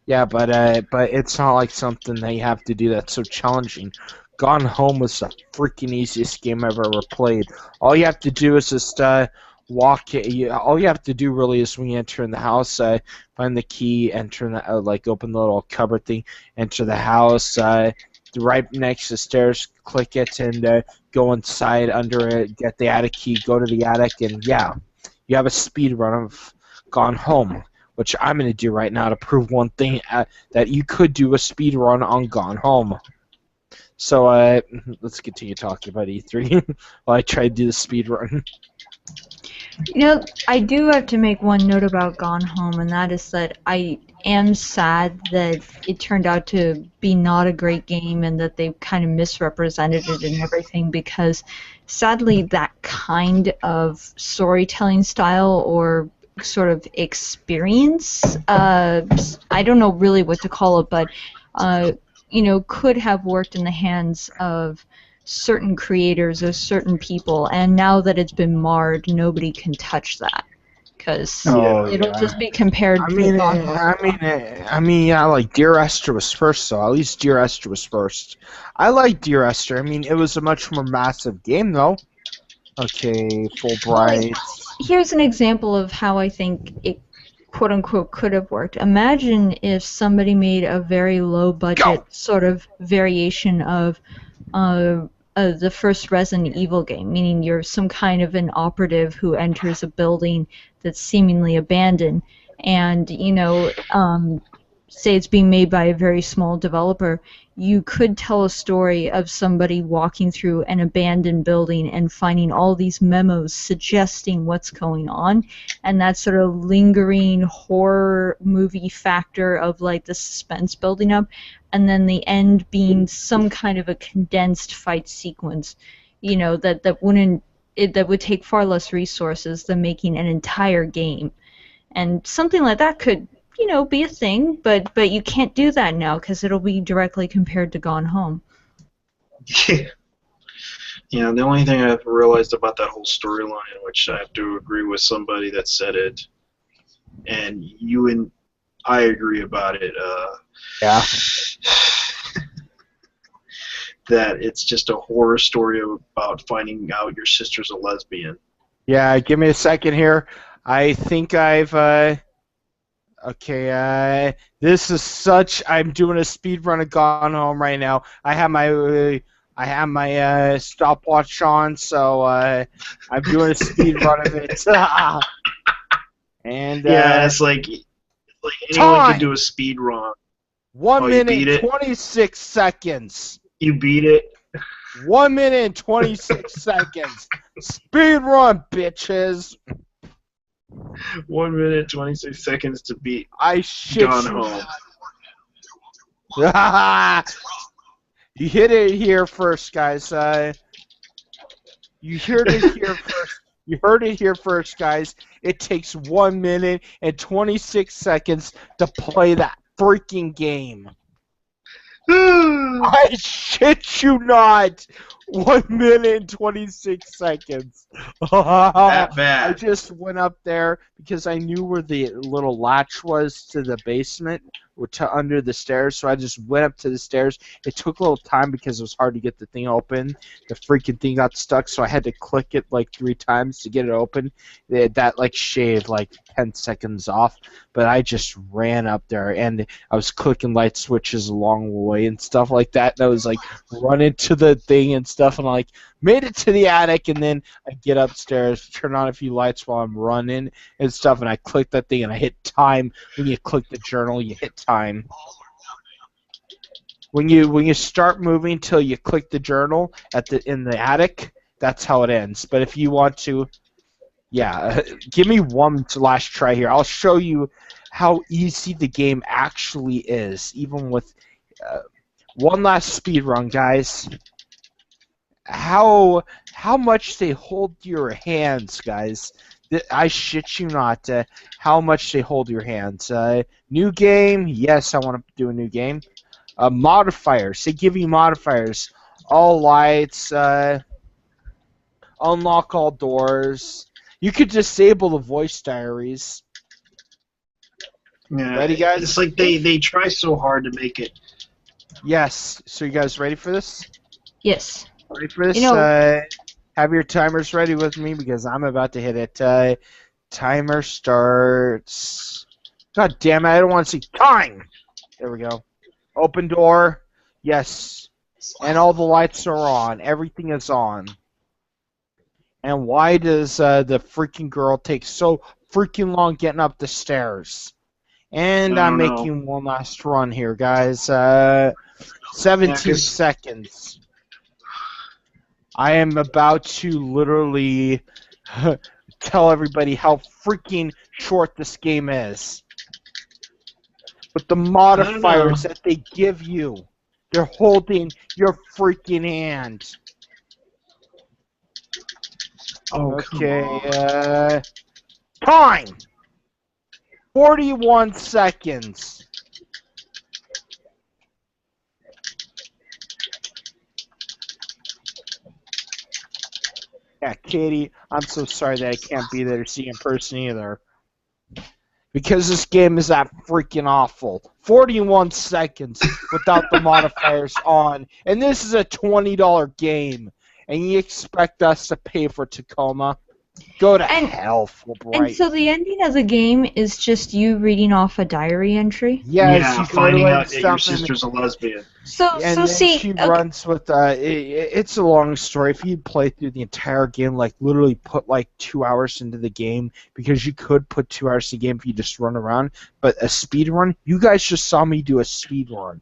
Yeah, but it's not like something that you have to do that's so challenging. Gone Home was the freaking easiest game I've ever played. All you have to do is just walk. All you have to do really is when you enter in the house, find the key, enter in the, like open the little cupboard thing, enter the house. Right next to the stairs, click it, and go inside under it. Get the attic key, go to the attic, and yeah, you have a speed run of Gone Home, which I'm gonna do right now to prove one thing that you could do a speed run on Gone Home. So let's continue talking about E3 while I try to do the speed run. You know, I do have to make one note about Gone Home, and that is that I am sad that it turned out to be not a great game and that they kind of misrepresented it and everything, because sadly that kind of storytelling style or sort of experience, I don't know really what to call it, but you know, could have worked in the hands of certain creators or certain people, and now that it's been marred, nobody can touch that because it'll just be compared to yeah, like Dear Esther was first, so at least Dear Esther was first. I like Dear Esther. I mean, it was a much more massive game, though. Okay, Fulbright. Here's an example of how I think it quote-unquote could have worked. Imagine if somebody made a very low-budget sort of variation of the first Resident Evil game, meaning you're some kind of an operative who enters a building that's seemingly abandoned, and, you know, say it's being made by a very small developer, you could tell a story of somebody walking through an abandoned building and finding all these memos suggesting what's going on, and that sort of lingering horror movie factor of like the suspense building up, and then the end being some kind of a condensed fight sequence, you know, that would take far less resources than making an entire game. And something like that could, you know, be a thing, but you can't do that now because it'll be directly compared to Gone Home. Yeah, the only thing I've realized about that whole storyline, which I have to agree with somebody that said it, and you and I agree about it, Yeah. that it's just a horror story about finding out your sister's a lesbian. Yeah, give me a second here. I think I've okay, this is such. I'm doing a speed run of Gone Home right now. I have my stopwatch on, so I'm doing a speed run of it. And Yeah, it's like anyone can do a speed run. 1 Oh, you minute beat it? 26 seconds. You beat it. 1 minute and 26 seconds. Speed run, bitches. 1 minute 26 seconds to beat I shit Gone you Home. not. You hit it here first, guys. You heard it here first. You heard it here first, guys. It takes 1 minute and 26 seconds to play that freaking game. I shit you not. 1 minute and 26 seconds. That I bad. just went up there because I knew where the little latch was to the basement, or to under the stairs. So I just went up to the stairs. It took a little time because it was hard to get the thing open. The freaking thing got stuck, so I had to click it like 3 times to get it open. That like shaved like 10 seconds off. But I just ran up there and I was clicking light switches along the way and stuff like that. And I was like running to the thing and stuff, and I like made it to the attic, and then I get upstairs, turn on a few lights while I'm running and stuff, and I click that thing and I hit time. When you click the journal, you hit time. When you start moving till you click the journal in the attic, that's how it ends. But if you want to, yeah, give me one last try here. I'll show you how easy the game actually is, even with one last speed run, guys. How much they hold your hands, guys. I shit you not. How much they hold your hands. New game, yes, I want to do a new game. Modifiers, they give you modifiers. All lights, unlock all doors. You could disable the voice diaries. Yeah, Ready, guys? It's like they try so hard to make it. Yes. So you guys ready for this? Yes. Ready for this? You know- Have your timers ready with me because I'm about to hit it. Timer starts. God damn it! I don't want to see time. There we go. Open door. Yes. And all the lights are on. Everything is on. And why does the freaking girl take so freaking long getting up the stairs? And I I'm don't know. making one last run here, guys. 17 seconds. I am about to literally tell everybody how freaking short this game is. With the modifiers that they give you, they're holding your freaking hand. Oh, okay, time! 41 seconds. Yeah, Katie, I'm so sorry that I can't be there to see you in person either. Because this game is that freaking awful. 41 seconds without the modifiers on. And this is a $20 game. And you expect us to pay for Tacoma? Go to hell, Fulbright. And so the ending of the game is just you reading off a diary entry? Yeah, you finding out that stuff your and- sister's a lesbian. So then see, she okay, runs with it's a long story. If you play through the entire game, like literally put like 2 hours into the game, because you could put 2 hours in the game if you just run around. But a speed run, you guys just saw me do a speed run.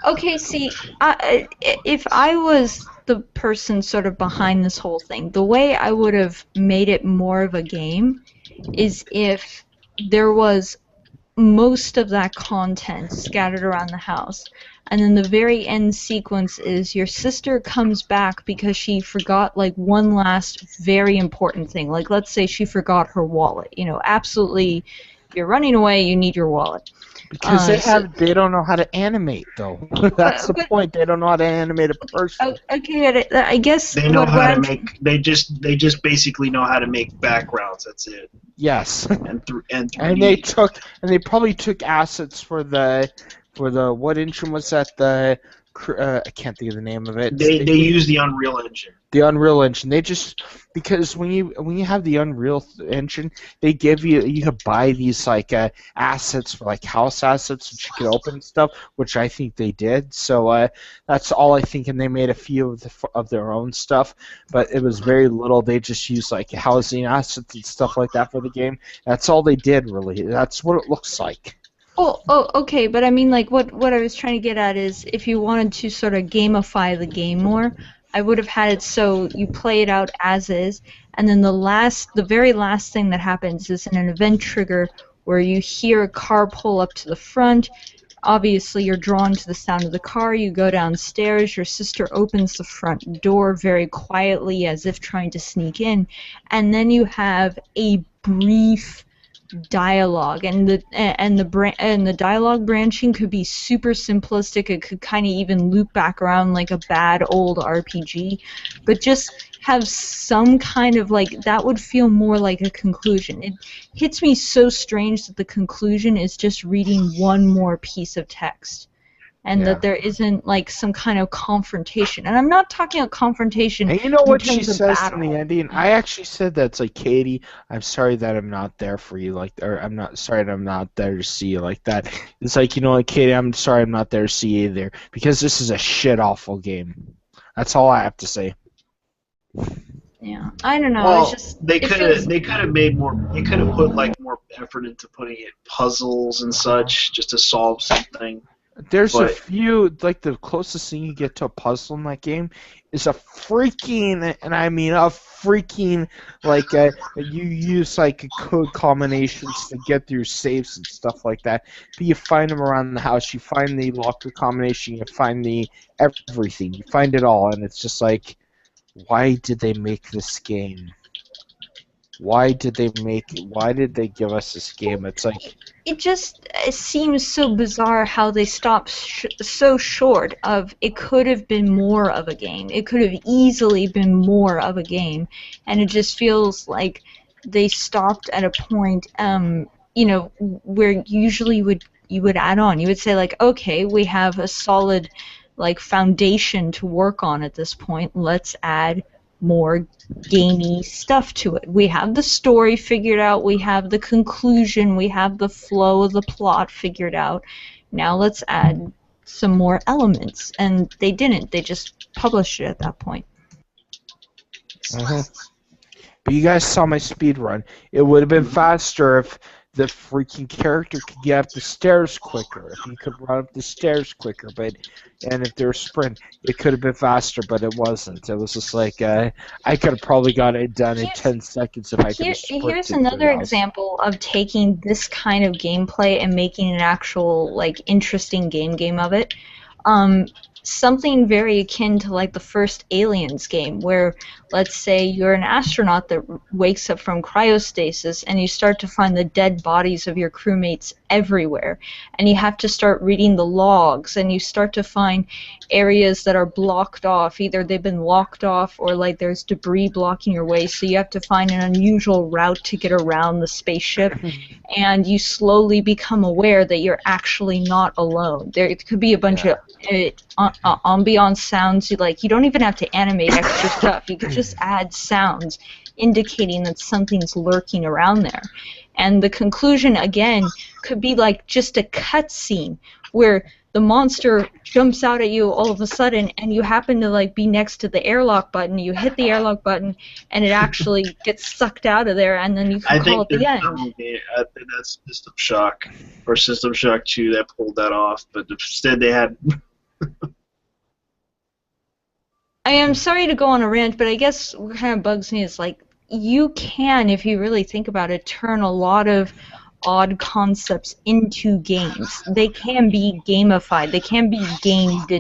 okay, see, if I was the person sort of behind this whole thing, the way I would have made it more of a game is if there was most of that content scattered around the house, and then the very end sequence is your sister comes back because she forgot like one last very important thing. Like, let's say she forgot her wallet. You know, absolutely, you're running away, you need your wallet. Because they don't know how to animate though. That's the point. They don't know how to animate a person. Okay, I guess they know how to make. They just basically know how to make backgrounds. That's it. Yes. And 3D. And they probably took assets for the what engine was that? I can't think of the name of it. They use the Unreal Engine. The Unreal Engine. They just, because when you have the Unreal Engine, they give you can buy these like assets for like house assets which you can open and stuff, which I think they did. So that's all I think, and they made a few of their own stuff, but it was very little. They just used like housing assets and stuff like that for the game. That's all they did really. That's what it looks like. Oh, okay, but I mean, like, what I was trying to get at is, if you wanted to sort of gamify the game more, I would have had it so you play it out as is, and then the very last thing that happens is an event trigger where you hear a car pull up to the front. Obviously, you're drawn to the sound of the car. You go downstairs. Your sister opens the front door very quietly, as if trying to sneak in, and then you have a brief dialogue, and the dialogue branching could be super simplistic. It could kind of even loop back around like a bad old RPG, but just have some kind of like, that would feel more like a conclusion. It hits me so strange that the conclusion is just reading one more piece of text, and that there isn't like some kind of confrontation. And I'm not talking about confrontation. And you know what she says in the ending? I actually said that's like, Katie, I'm sorry that I'm not there for you, like, or I'm not sorry that I'm not there to see you like that. It's like, you know what, Katie, I'm sorry I'm not there to see you either, because this is a shit awful game. That's all I have to say. Yeah, I don't know. Well, it's just, they could have made more. They could have put like more effort into putting it puzzles and such just to solve something. There's a few, like the closest thing you get to a puzzle in that game is a freaking, and I mean a freaking, like you use like code combinations to get through saves and stuff like that. But you find them around the house. You find the locker combination. You find the everything. You find it all, and it's just like, why did they make this game? Why did they give us this game? It's like, it seems so bizarre how they stopped so short of, it could have been more of a game. It could have easily been more of a game, and it just feels like they stopped at a point, where usually you would add on. You would say like, okay, we have a solid like foundation to work on at this point. Let's add more gamey stuff to it. We have the story figured out, we have the conclusion, we have the flow of the plot figured out. Now let's add some more elements. And they didn't. They just published it at that point. But you guys saw my speed run. It would have been faster if the freaking character could get up the stairs quicker, if he could run up the stairs quicker, and if there was sprint, it could have been faster, but it wasn't. It was just like, I could have probably got it done in 10 seconds if I could have sprinted. Here's another example of taking this kind of gameplay and making an actual, like, interesting game of it. Something very akin to like the first Aliens game, where let's say you're an astronaut that wakes up from cryostasis and you start to find the dead bodies of your crewmates everywhere, and you have to start reading the logs, and you start to find areas that are blocked off. Either they've been locked off, or like there's debris blocking your way, so you have to find an unusual route to get around the spaceship, and you slowly become aware that you're actually not alone. There could be a bunch of ambiance sounds. You don't even have to animate extra stuff. You could just add sounds indicating that something's lurking around there. And the conclusion, again, could be like just a cutscene where the monster jumps out at you all of a sudden, and you happen to like be next to the airlock button. You hit the airlock button, and it actually gets sucked out of there, and then you can call it the end. I think that's System Shock or System Shock 2 that pulled that off, but instead they had. I am sorry to go on a rant, but I guess what kind of bugs me is like, you can, if you really think about it, turn a lot of odd concepts into games. They can be gamified. They can be gamed.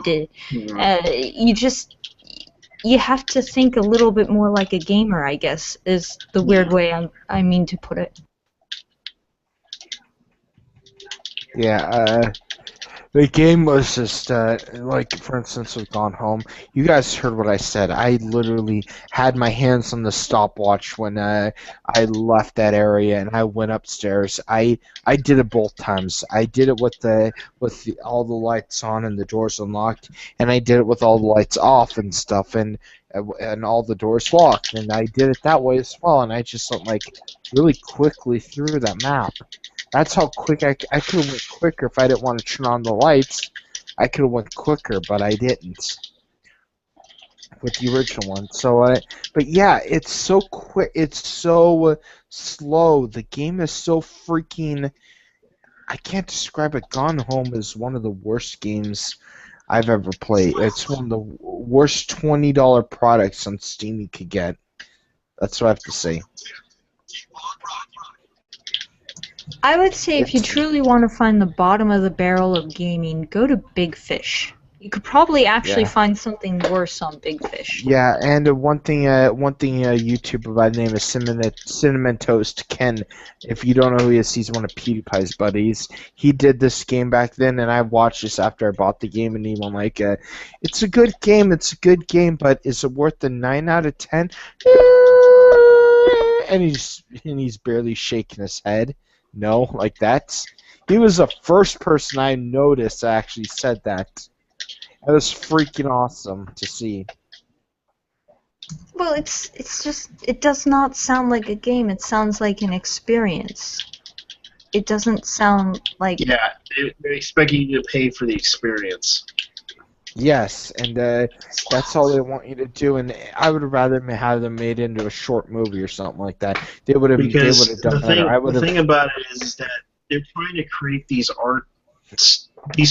You have to think a little bit more like a gamer, I guess, is the weird way I mean to put it. Yeah, the game was just like, for instance, with Gone Home. You guys heard what I said. I literally had my hands on the stopwatch when I left that area, and I went upstairs. I did it both times. I did it with all the lights on and the doors unlocked, and I did it with all the lights off and stuff, and all the doors locked. And I did it that way as well. And I just went like really quickly through that map. That's how quick I could have went quicker if I didn't want to turn on the lights. I could have went quicker, but I didn't with the original one. So, but yeah, it's so quick. It's so slow. The game is so freaking. I can't describe it. Gone Home is one of the worst games I've ever played. It's one of the worst $20 products on Steam you could get. That's what I have to say. I would say if you truly want to find the bottom of the barrel of gaming, go to Big Fish. You could probably actually find something worse on Big Fish. Yeah, and one thing, YouTuber by the name of Cinnamon Toast Ken. If you don't know who he is, he's one of PewDiePie's buddies. He did this game back then, and I watched this after I bought the game, and he went like, "It's a good game. It's a good game, but is it worth the 9 out of 10?" And he's barely shaking his head. No, like that. He was the first person I noticed that actually said that. It was freaking awesome to see. Well, it's just, it does not sound like a game. It sounds like an experience. It doesn't sound like... Yeah, they're expecting you to pay for the experience. Yes, and that's all they want you to do. And I would rather have them made into a short movie or something like that. They would have done better. The thing about it is that they're trying to create these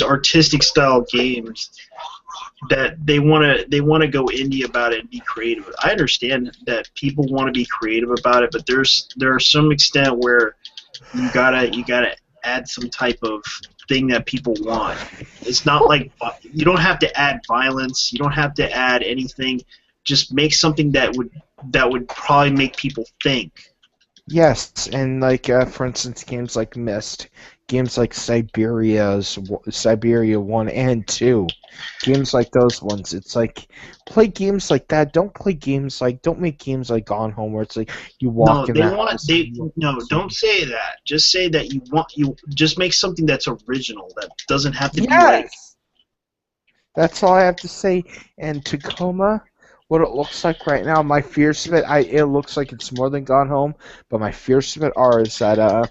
artistic style games that they want to go indie about it and be creative. I understand that people want to be creative about it, but there are some extent where you gotta add some type of thing that people want. It's not like you don't have to add violence. You don't have to add anything. Just make something that would probably make people think. Yes, and like for instance, games like Myst, games like Siberia 1 and 2, games like those ones. It's like play games like that. Don't make games like Gone Home where it's like you walk in the house. Don't say that. Just say that you just make something that's original. That doesn't have to be like. That's all I have to say. And Tacoma, what it looks like right now, my fears of it, it looks like it's more than Gone Home, but my fears of it is that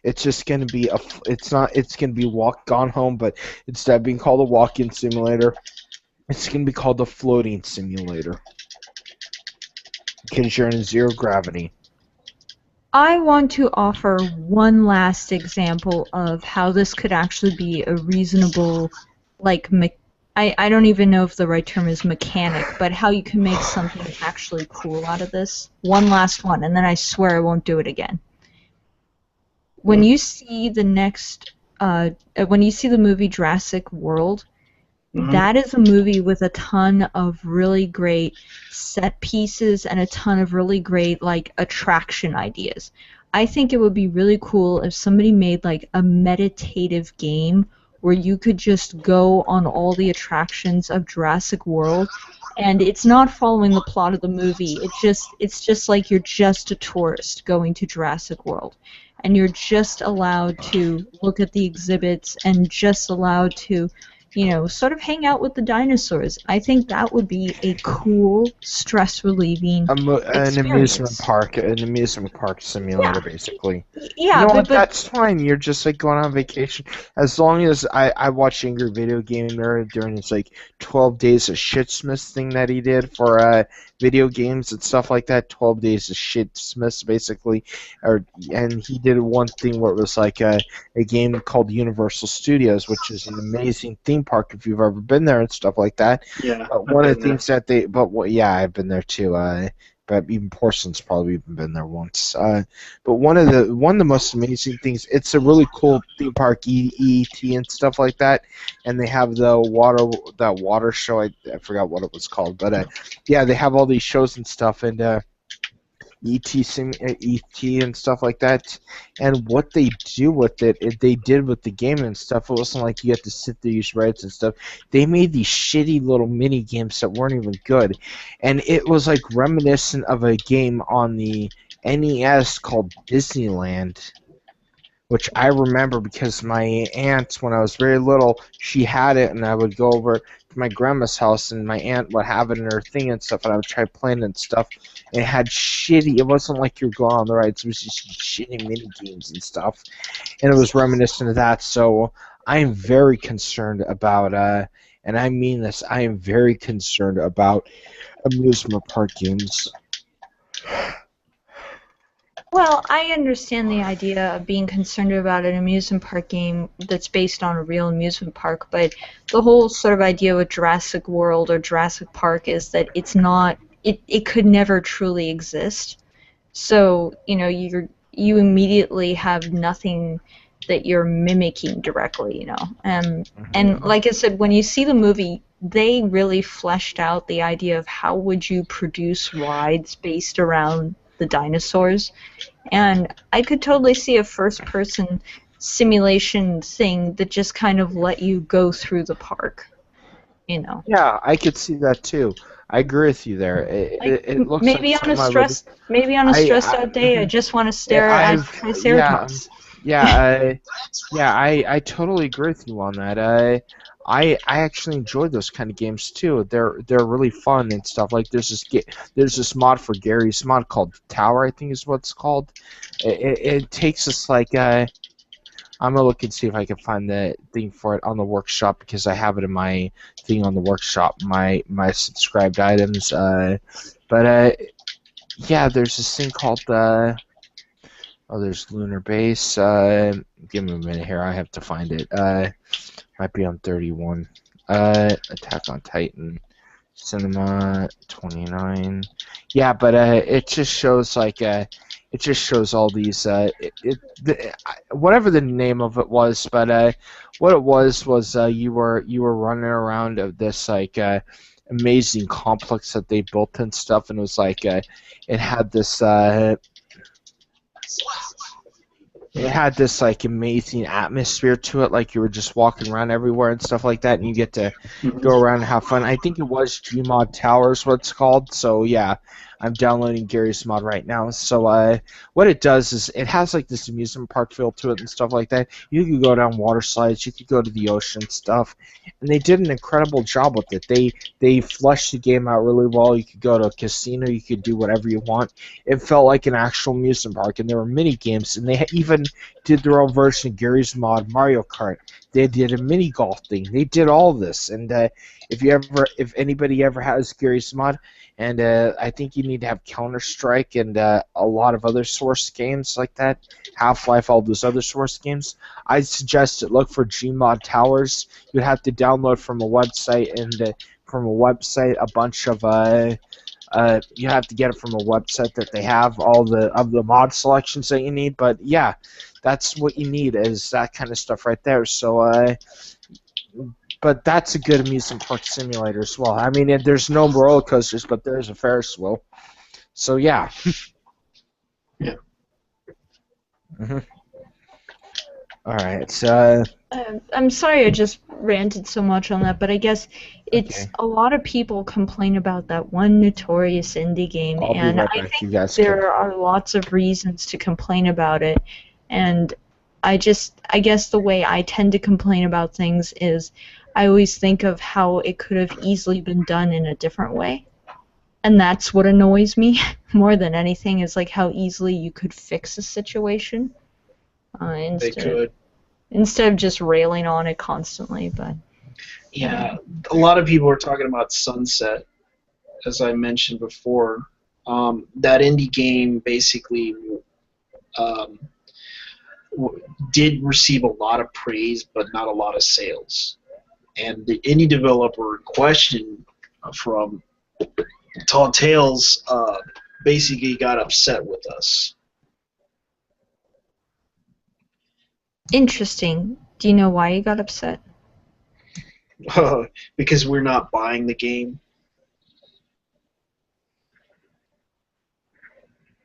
it's just gonna be it's gonna be Gone Home, but instead of being called a walk-in simulator, it's gonna be called a floating simulator because you're in zero gravity. I want to offer one last example of how this could actually be a reasonable, like, I don't even know if the right term is mechanic, but how you can make something actually cool out of this. One last one, and then I swear I won't do it again. When you see the movie Jurassic World, that is a movie with a ton of really great set pieces and a ton of really great, like, attraction ideas. I think it would be really cool if somebody made, like, a meditative game where you could just go on all the attractions of Jurassic World, and it's not following the plot of the movie. It's just like you're just a tourist going to Jurassic World, and you're just allowed to look at the exhibits and just allowed to, you know, sort of hang out with the dinosaurs. I think that would be a cool, stress-relieving an amusement park simulator, basically. Yeah, you know but that's fine. You're just like going on vacation. As long as I watched Angry Video Gamer during his like 12 days of shitsmiths thing that he did for video games and stuff like that. 12 days of shitsmiths, basically. And he did one thing where it was like a game called Universal Studios, which is an amazing theme park if you've ever been there and stuff like that. Yeah. But one of the things that I've been there too. But even Porcelain's probably even been there once. But one of the most amazing things, it's a really cool theme park, EET and stuff like that, and they have that water show. I forgot what it was called, but yeah, they have all these shows and stuff, and ET and stuff like that. And what they do with it, they did with the game and stuff. It wasn't like you had to sit there use Reddits and stuff. They made these shitty little mini games that weren't even good, and it was like reminiscent of a game on the NES called Disneyland, which I remember because my aunt, when I was very little, she had it, and I would go over to my grandma's house, and my aunt would have it in her thing and stuff, and I would try playing and stuff. And it had shitty. It wasn't like you were going on the rides. It was just shitty mini games and stuff, and it was reminiscent of that. So I am very concerned about, and I mean this, I am very concerned about amusement park games. Well, I understand the idea of being concerned about an amusement park game that's based on a real amusement park, but the whole sort of idea with Jurassic World or Jurassic Park is that it's not, it could never truly exist. So, you know, you immediately have nothing that you're mimicking directly, you know. And like I said, when you see the movie, they really fleshed out the idea of how would you produce rides based around the dinosaurs, and I could totally see a first-person simulation thing that just kind of let you go through the park, you know. Yeah, I could see that too. I agree with you there. It looks maybe like on a something I would. maybe on a stressed out day, I just want to stare at Triceratops. I totally agree with you on that. I actually enjoy those kind of games too. They're really fun and stuff. Like there's this mod for Gary's Mod called Tower, I think is what it's called. It takes us like I'm gonna look and see if I can find the thing for it on the workshop because I have it in my thing on the workshop, my subscribed items. Yeah, there's this thing called there's Lunar Base. Give me a minute here. I have to find it. Might be on 31. Attack on Titan. Cinema 29. Yeah, but it just shows like it just shows all these whatever the name of it was, but what it was you were running around of this like amazing complex that they built and stuff, and it was like it had this like amazing atmosphere to it, like you were just walking around everywhere and stuff like that, and you get to go around and have fun. I think it was Gmod Towers, what it's called. So yeah, I'm downloading Gary's Mod right now. So what it does is it has like this amusement park feel to it and stuff like that. You could go down water slides, you could go to the ocean and stuff, and they did an incredible job with it. They fleshed the game out really well. You could go to a casino, you could do whatever you want. It felt like an actual amusement park, and there were mini games, and they even did their own version of Gary's Mod Mario Kart. They did a mini golf thing. They did all this, and if anybody ever has Gary's Mod, and I think you need to have Counter-Strike and a lot of other Source games like that, Half-Life, all those other Source games, I'd suggest it. Look for Gmod Towers. You'd have to download from a website, and a bunch of you have to get it from a website that they have all the mod selections that you need. But yeah, that's what you need is that kind of stuff right there. So but that's a good amusement park simulator as well. I mean, there's no roller coasters, but there's a Ferris wheel. So yeah. Yeah. All right. So. I'm sorry I just ranted so much on that, but I guess it's Okay. a lot of people complain about that one notorious indie game, I'll be and right I back. think You guys there are lots of reasons to complain about it, and I guess the way I tend to complain about things is I always think of how it could have easily been done in a different way, and that's what annoys me more than anything is like how easily you could fix a situation They could. instead of just railing on it constantly. But Yeah, a lot of people are talking about Sunset, as I mentioned before. That indie game basically did receive a lot of praise, but not a lot of sales. And the indie developer in question from Tall Tales basically got upset with us. interesting. Do you know why you got upset? Because we're not buying the game.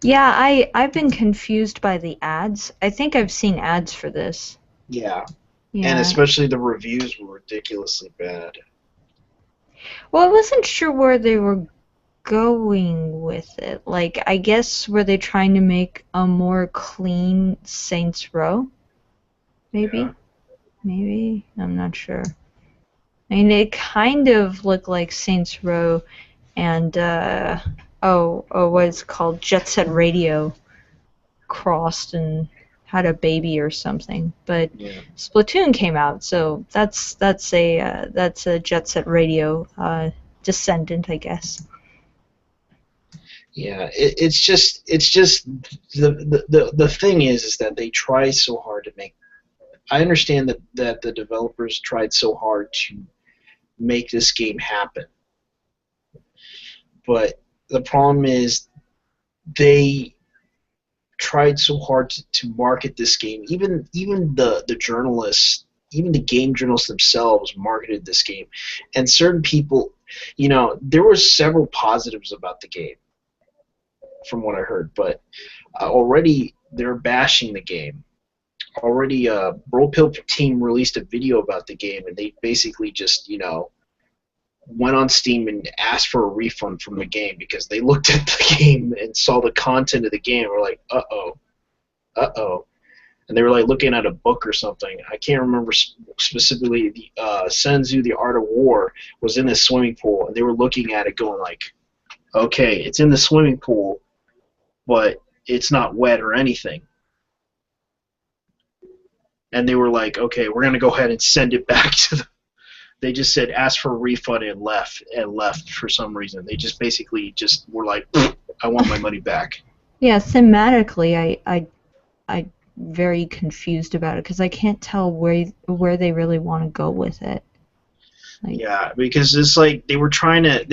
Yeah, I've been confused by the ads. I think I've seen ads for this. Yeah, and Yeah. especially the reviews were ridiculously bad. Well, I wasn't sure where they were going with it. Like, I guess were they trying to make a more clean Saints Row? Maybe? Yeah. Maybe? I'm not sure. I mean, it kind of looked like Saints Row and, what is it called? Jet Set Radio crossed and had a baby or something. But Yeah. Splatoon came out, so that's a Jet Set Radio descendant, I guess. Yeah, it's just the thing is that they try so hard to make. I understand that the developers tried so hard to make this game happen, but the problem is they tried so hard to market this game. Even the journalists, even the game journalists themselves marketed this game, and certain people, there were several positives about the game from what I heard, but already they're bashing the game. Already, Bro Pill team released a video about the game, and they basically just, went on Steam and asked for a refund from the game because they looked at the game and saw the content of the game and were like, uh-oh. And they were like looking at a book or something. I can't remember specifically. Sun Tzu, The Art of War, was in this swimming pool, and they were looking at it going like, okay, it's in the swimming pool, but it's not wet or anything. And they were like, okay, we're going to go ahead and send it back to them. They just said ask for a refund and left for some reason. They just basically just were like, I want my money back. Yeah, thematically, I'm very confused about it because I can't tell where they really want to go with it. Like, Yeah, because it's like they were trying to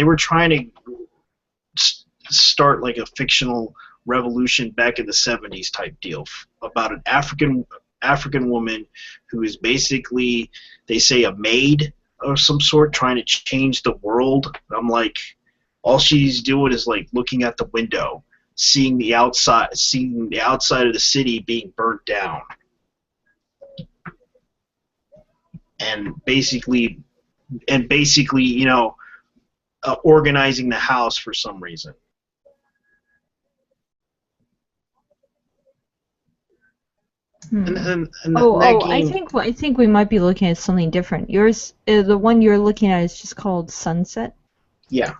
start like a fictional revolution back in the 70s type deal about an African woman who is basically, they say, a maid of some sort trying to change the world. I'm like, all she's doing is like looking at the window, seeing the outside of the city being burnt down, and basically, organizing the house for some reason. And that game, I think we might be looking at something different. Yours, the one you're looking at is just called Sunset. yeah.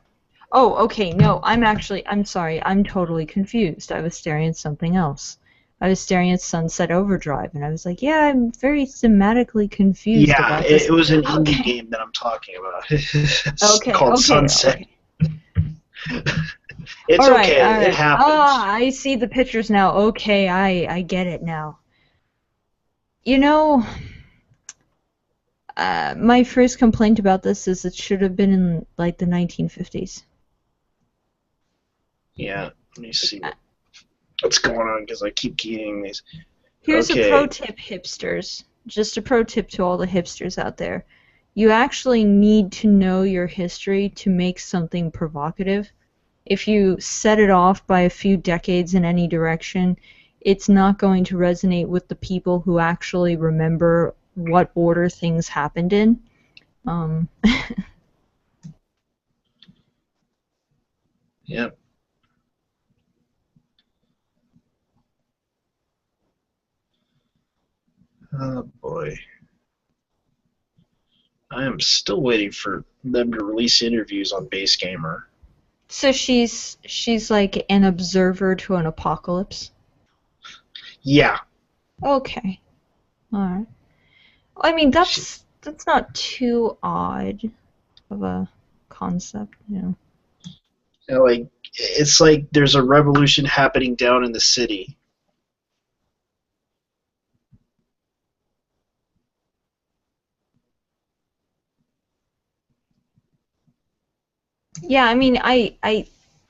Oh, okay. No, I'm sorry. I'm totally confused. I was staring at something else. I was staring at Sunset Overdrive, and I was like, yeah, I'm very thematically confused about this. It was an indie game that I'm talking about. It's called Sunset. It's all right, okay. all right. It happens. I see the pictures now. Okay, I get it now. You know, my first complaint about this is it should have been in like the 1950s. Yeah, let me see what's going on because I keep getting these. Here's Okay. a pro tip, hipsters. Just a pro tip to all the hipsters out there. You actually need to know your history to make something provocative. If you set it off by a few decades in any direction, it's not going to resonate with the people who actually remember what order things happened in. Yep. Oh boy. I am still waiting for them to release interviews on Base Gamer. So she's like an observer to an apocalypse? Yeah. Okay. Alright. I mean, that's not too odd of a concept, you know. Like, it's like there's a revolution happening down in the city. Yeah, I mean,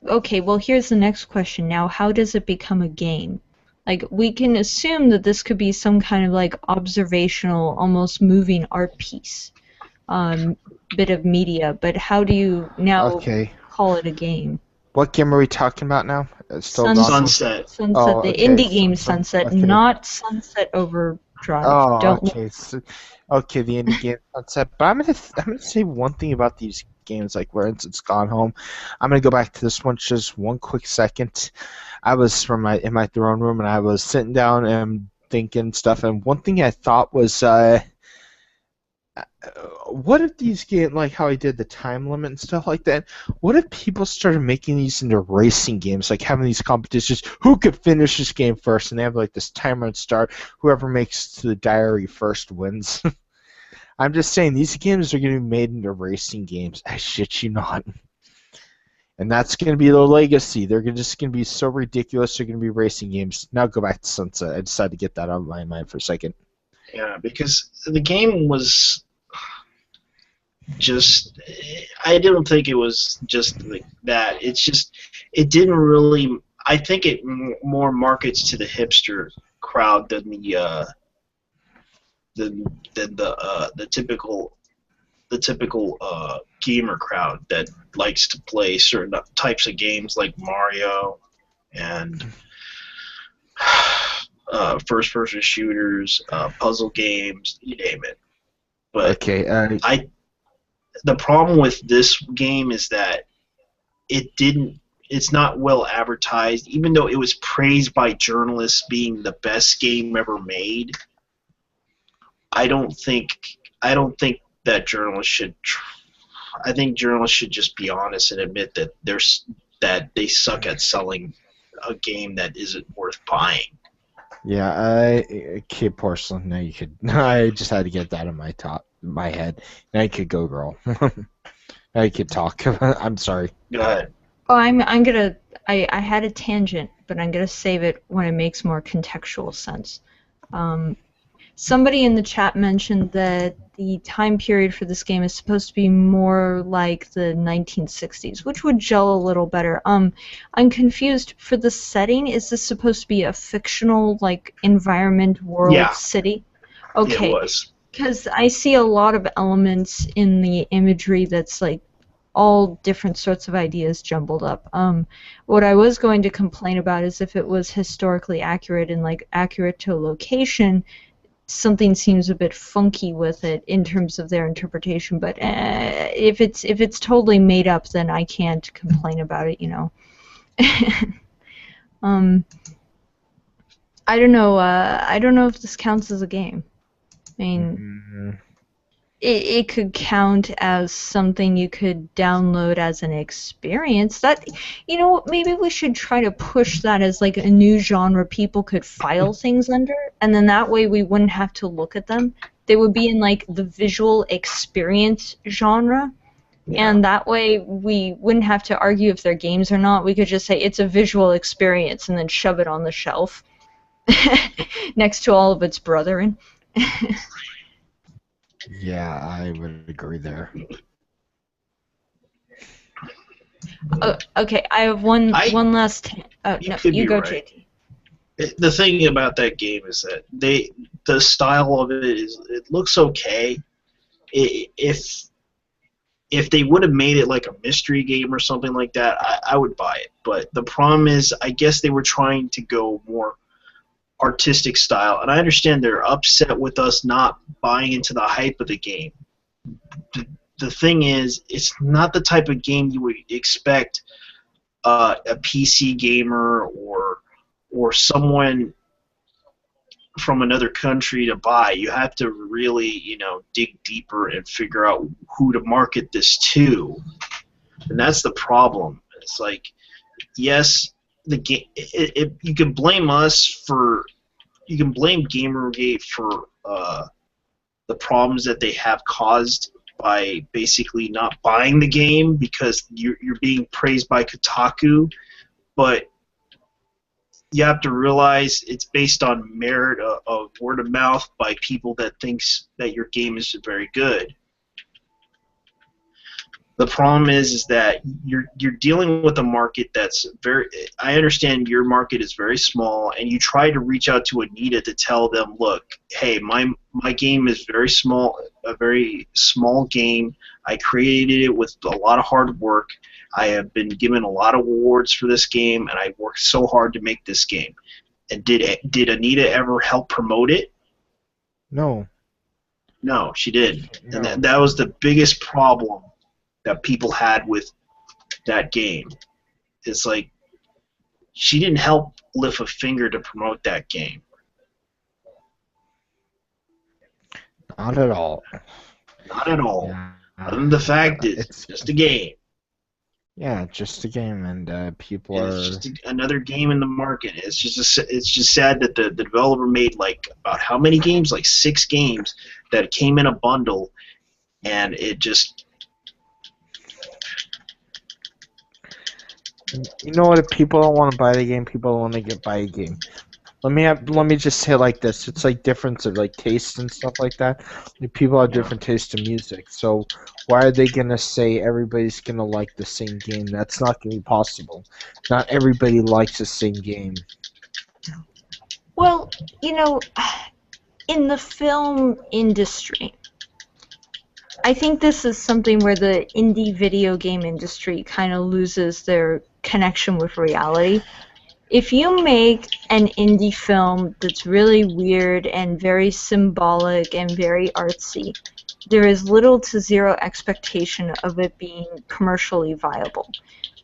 okay, well, here's the next question now. How does it become a game? Like, we can assume that this could be some kind of, like, observational, almost moving art piece, bit of media, but how do you now Okay. call it a game? What game are we talking about now? It's still gone. Sunset. Sunset, Oh, the okay. indie game Sunset, Okay. not Sunset Overdrive. Oh, Don't okay. Okay, the indie game concept. But I'm gonna say one thing about these games, like where it's Gone Home. I'm gonna go back to this one just one quick second. I was in my throne room and I was sitting down and thinking stuff, and one thing I thought was, what if these games, like how I did the time limit and stuff like that, what if people started making these into racing games, like having these competitions, who could finish this game first, and they have like this timer and start, whoever makes to the diary first wins. I'm just saying, these games are going to be made into racing games. I shit you not. And that's going to be the legacy. They're just going to be so ridiculous, they're going to be racing games. Now go back to Sunset. I decided to get that out of my mind for a second. Yeah, because the game was just, I don't think it was just like that. It's just, it didn't really, I think it more markets to the hipster crowd than the typical gamer crowd that likes to play certain types of games like Mario and first-person shooters, puzzle games, you name it. But Okay. the problem with this game is that it's not well advertised, even though it was praised by journalists being the best game ever made. I don't think that journalists should. I think journalists should just be honest and admit that that they suck at selling a game that isn't worth buying. Yeah, Kid Porcelain. Now you could. I just had to get that in my head. Now you could go, girl. Now you could talk. I'm sorry. Go ahead. Oh, I'm gonna. I had a tangent, but I'm gonna save it when it makes more contextual sense. Somebody in the chat mentioned that the time period for this game is supposed to be more like the 1960s, which would gel a little better. I'm confused. For the setting, is this supposed to be a fictional, like, environment, world, Yeah. city? Okay. It was. Because I see a lot of elements in the imagery that's like all different sorts of ideas jumbled up. What I was going to complain about is if it was historically accurate and like accurate to a location, something seems a bit funky with it in terms of their interpretation. But if it's totally made up, then I can't complain about it, you know. I don't know. I don't know if this counts as a game. I mean, it could count as something you could download as an experience. That, you know, maybe we should try to push that as like a new genre people could file things under, and then that way we wouldn't have to look at them. They would be in like the visual experience genre, and that way we wouldn't have to argue if they're games or not. We could just say it's a visual experience and then shove it on the shelf next to all of its brethren. Yeah, I would agree there. Okay, I have one last. No, you go, right. JT. The thing about that game is that the style of it is, it looks okay. If they would have made it like a mystery game or something like that, I would buy it. But the problem is, I guess they were trying to go more artistic style, and I understand they're upset with us not buying into the hype of the game. The thing is, it's not the type of game you would expect a PC gamer or someone from another country to buy. You have to really, you know, dig deeper and figure out who to market this to, and that's the problem. It's like, yes, the game. You can blame us for. You can blame Gamergate for the problems that they have caused by basically not buying the game because you're being praised by Kotaku, but you have to realize it's based on merit of word of mouth by people that thinks that your game is very good. The problem is that you're dealing with a market that's very. I understand your market is very small, and you try to reach out to Anita to tell them, look, hey, my game is very small, a very small game. I created it with a lot of hard work. I have been given a lot of awards for this game, and I worked so hard to make this game. And did Anita ever help promote it? No. No, she didn't. And No. that was the biggest problem that people had with that game. It's like she didn't help lift a finger to promote that game. Not at all. Not at all. Yeah. Other than the fact that it's just a game. Yeah, just a game, and people And are. it's just another game in the market. It's just sad that the developer made like about how many games? Like 6 games that came in a bundle, and it just. You know what? If people don't want to buy the game, people don't want to buy a game. Let me just say it like this. It's like difference of like taste and stuff like that. Like, people have different taste in music. So why are they gonna say everybody's gonna like the same game? That's not gonna be possible. Not everybody likes the same game. Well, you know, in the film industry, I think this is something where the indie video game industry kind of loses their connection with reality. If you make an indie film that's really weird and very symbolic and very artsy, there is little to zero expectation of it being commercially viable.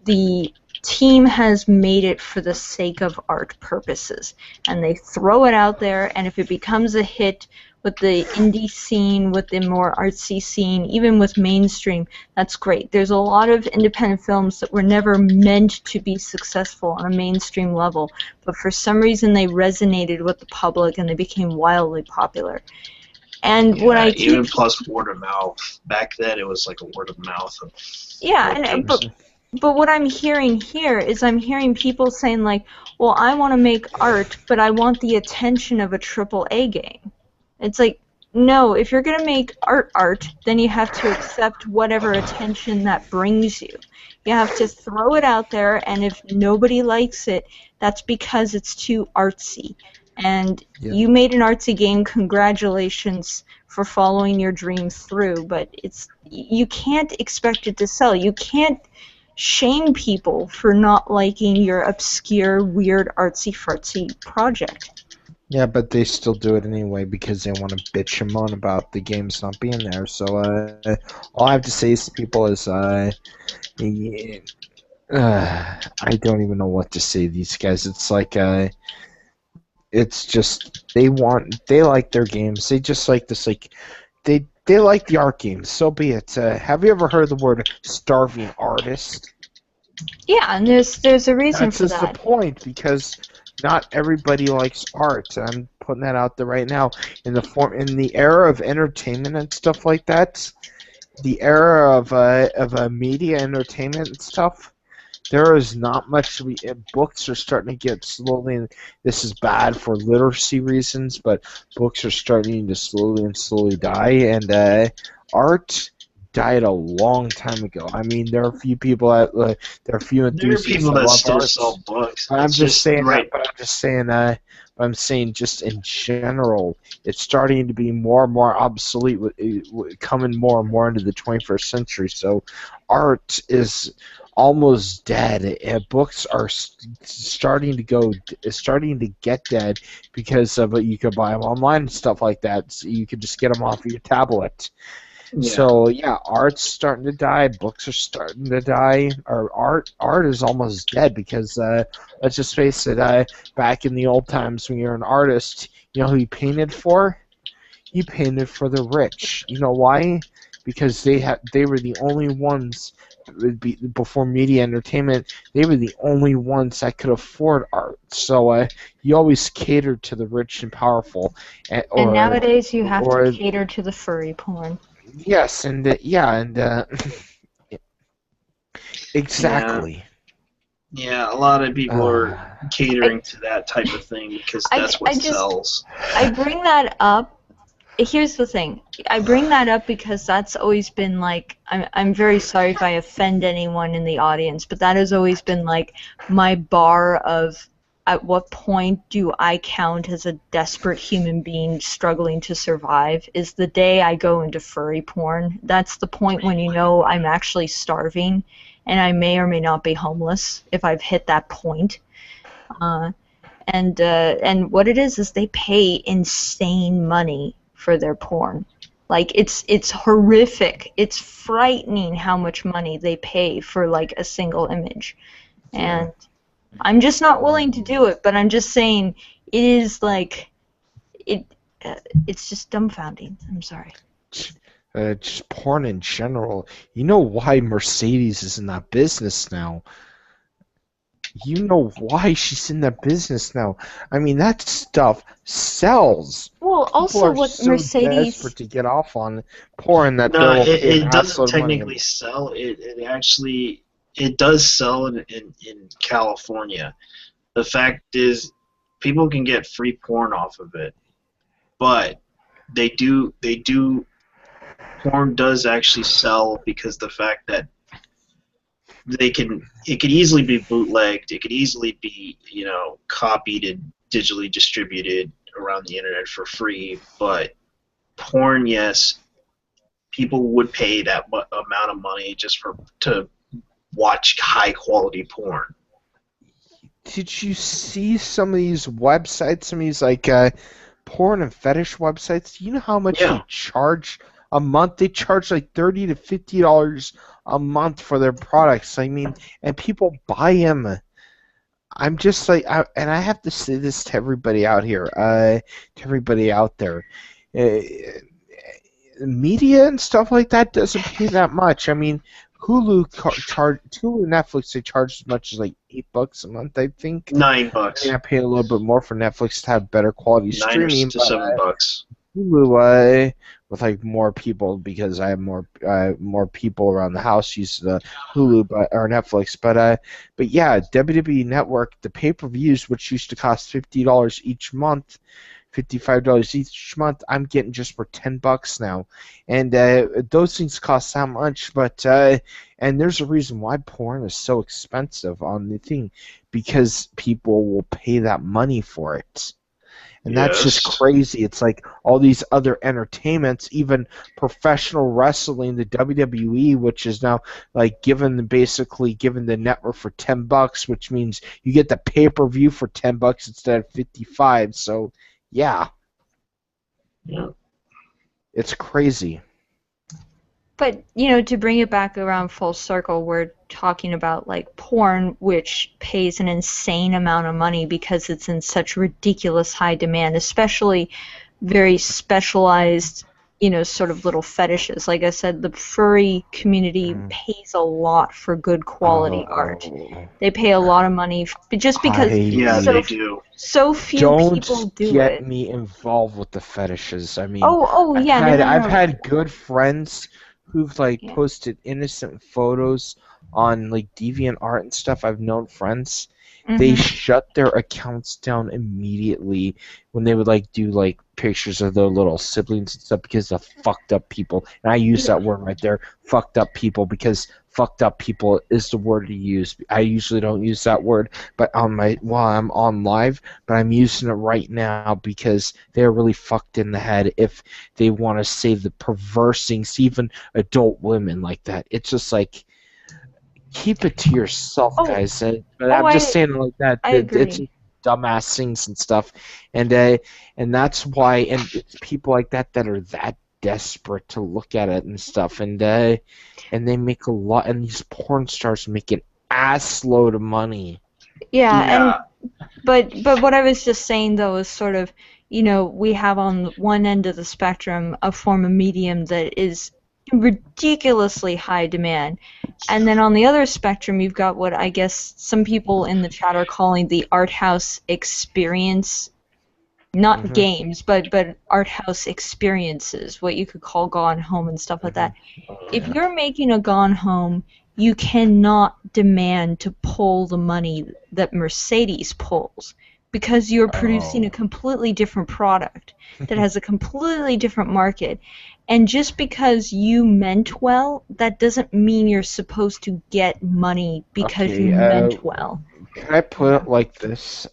The team has made it for the sake of art purposes, and they throw it out there, and if it becomes a hit with the indie scene, with the more artsy scene, even with mainstream, that's great. There's a lot of independent films that were never meant to be successful on a mainstream level, but for some reason they resonated with the public and they became wildly popular. And Yeah, what I even keep, plus word of mouth. Back then, it was like a word of mouth. But what I'm hearing here is I'm hearing people saying like, well, I want to make art, but I want the attention of a AAA game. It's like, no, if you're going to make art, then you have to accept whatever attention that brings you. You have to throw it out there, and if nobody likes it, that's because it's too artsy. And you made an artsy game, congratulations for following your dream through, but you can't expect it to sell. You can't shame people for not liking your obscure, weird, artsy-fartsy project. Yeah, but they still do it anyway because they want to bitch and moan about the games not being there. So all I have to say to people is I don't even know what to say to these guys. It's like it's just they like their games. They just like this they like the art games. So be it. Have you ever heard the word starving artist? Yeah, and there's a reason That's for just that. the point because not everybody likes art. I'm putting that out there right now. In the era of entertainment and stuff like that, the era of media entertainment and stuff, there is not much. Books are starting to get slowly. And this is bad for literacy reasons, but books are starting to slowly die, and art died a long time ago. I mean, there are a few people there are a few There are enthusiasts people that that love still art. sell books. I'm It's just saying right. I'm saying just in general, it's starting to be more and more obsolete, coming more and more into the 21st century. So, art is almost dead. Books are starting to get dead because of you could buy them online and stuff like that. So you could just get them off of your tablet. Yeah. So yeah, art's starting to die. Books are starting to die. Or art is almost dead because let's just face it. Back in the old times, when you're an artist, you know who you painted for? You painted for the rich. You know why? Because they were the only ones. Before media entertainment, they were the only ones that could afford art. So you always catered to the rich and powerful. And nowadays you have to cater to the furry porn. Yes, and exactly. Yeah, a lot of people are catering to that type of thing because that's what sells. I bring that up. Here's the thing. I bring that up because that's always been like, I'm very sorry if I offend anyone in the audience, but that has always been like my bar of at what point do I count as a desperate human being struggling to survive is the day I go into furry porn. That's the point when you know I'm actually starving and I may or may not be homeless if I've hit that point. And what it is they pay insane money for their porn. Like it's horrific. It's frightening how much money they pay for like a single image. And I'm just not willing to do it, but I'm just saying it is like it's just dumbfounding. I'm sorry. Just porn in general. You know why Mercedes is in that business now. You know why she's in that business now. I mean, that stuff sells. Well, also People are what so Mercedes desperate to get off on porn that No, they'll pay it an doesn't assload of money. technically sell. It actually it does sell in California. The fact is, people can get free porn off of it, but they do. Porn does actually sell because the fact that it could easily be bootlegged. It could easily be copied and digitally distributed around the internet for free. But porn, yes, people would pay that amount of money just to watch high quality porn. Did you see some of these websites, some of these like porn and fetish websites? Do you know how much they charge a month? They charge like $30 to $50 a month for their products. I mean, and people buy them. I'm just like, and I have to say this to everybody out here, to everybody out there. Media and stuff like that doesn't pay that much. I mean, Hulu Netflix, they charge as much as like $8 a month, I think. $9. I pay a little bit more for Netflix to have better quality streaming. $9 to $7. Hulu, with like more people, because I have more people around the house use the Hulu or Netflix. But yeah, WWE Network, the pay-per-views, which used to cost $50 each month, $55 each month, I'm getting just for $10 now, and those things cost that much. But and there's a reason why porn is so expensive on the thing, because people will pay that money for it. And that's just crazy. It's like all these other entertainments, even professional wrestling, the WWE, which is now like basically given the network for $10, which means you get the pay-per-view for $10 instead of $55. So yeah, it's crazy. But, to bring it back around full circle, we're talking about, like, porn, which pays an insane amount of money because it's in such ridiculous high demand, especially very specialized, sort of little fetishes. Like I said, the furry community pays a lot for good quality art. They pay a lot of money just because they do. So few people do it. Don't get me involved with the fetishes. I mean, I've had good friends who've like posted innocent photos on like DeviantArt and stuff. I've known friends. They shut their accounts down immediately when they would like do like pictures of their little siblings and stuff, because of fucked up people. And I use that word right there, fucked up people, because fucked up people is the word to use. I usually don't use that word, but while I'm on live, but I'm using it right now because they're really fucked in the head if they want to say the perverse things, even adult women like that. It's just like, keep it to yourself, guys. But I'm just saying like that. It's dumbass things and stuff, and that's why. And it's people like that that are that desperate to look at it and stuff, and they make a lot. And these porn stars make an ass load of money. But what I was just saying though is sort of, we have on one end of the spectrum a form of medium that is ridiculously high demand, and then on the other spectrum you've got what I guess some people in the chat are calling the art house experience, not games, but art house experiences, what you could call Gone Home and stuff like that. If you're making a Gone Home, you cannot demand to pull the money that Mercedes pulls, because you're producing a completely different product that has a completely different market. And just because you meant well, that doesn't mean you're supposed to get money because you meant well. Can I put it like this?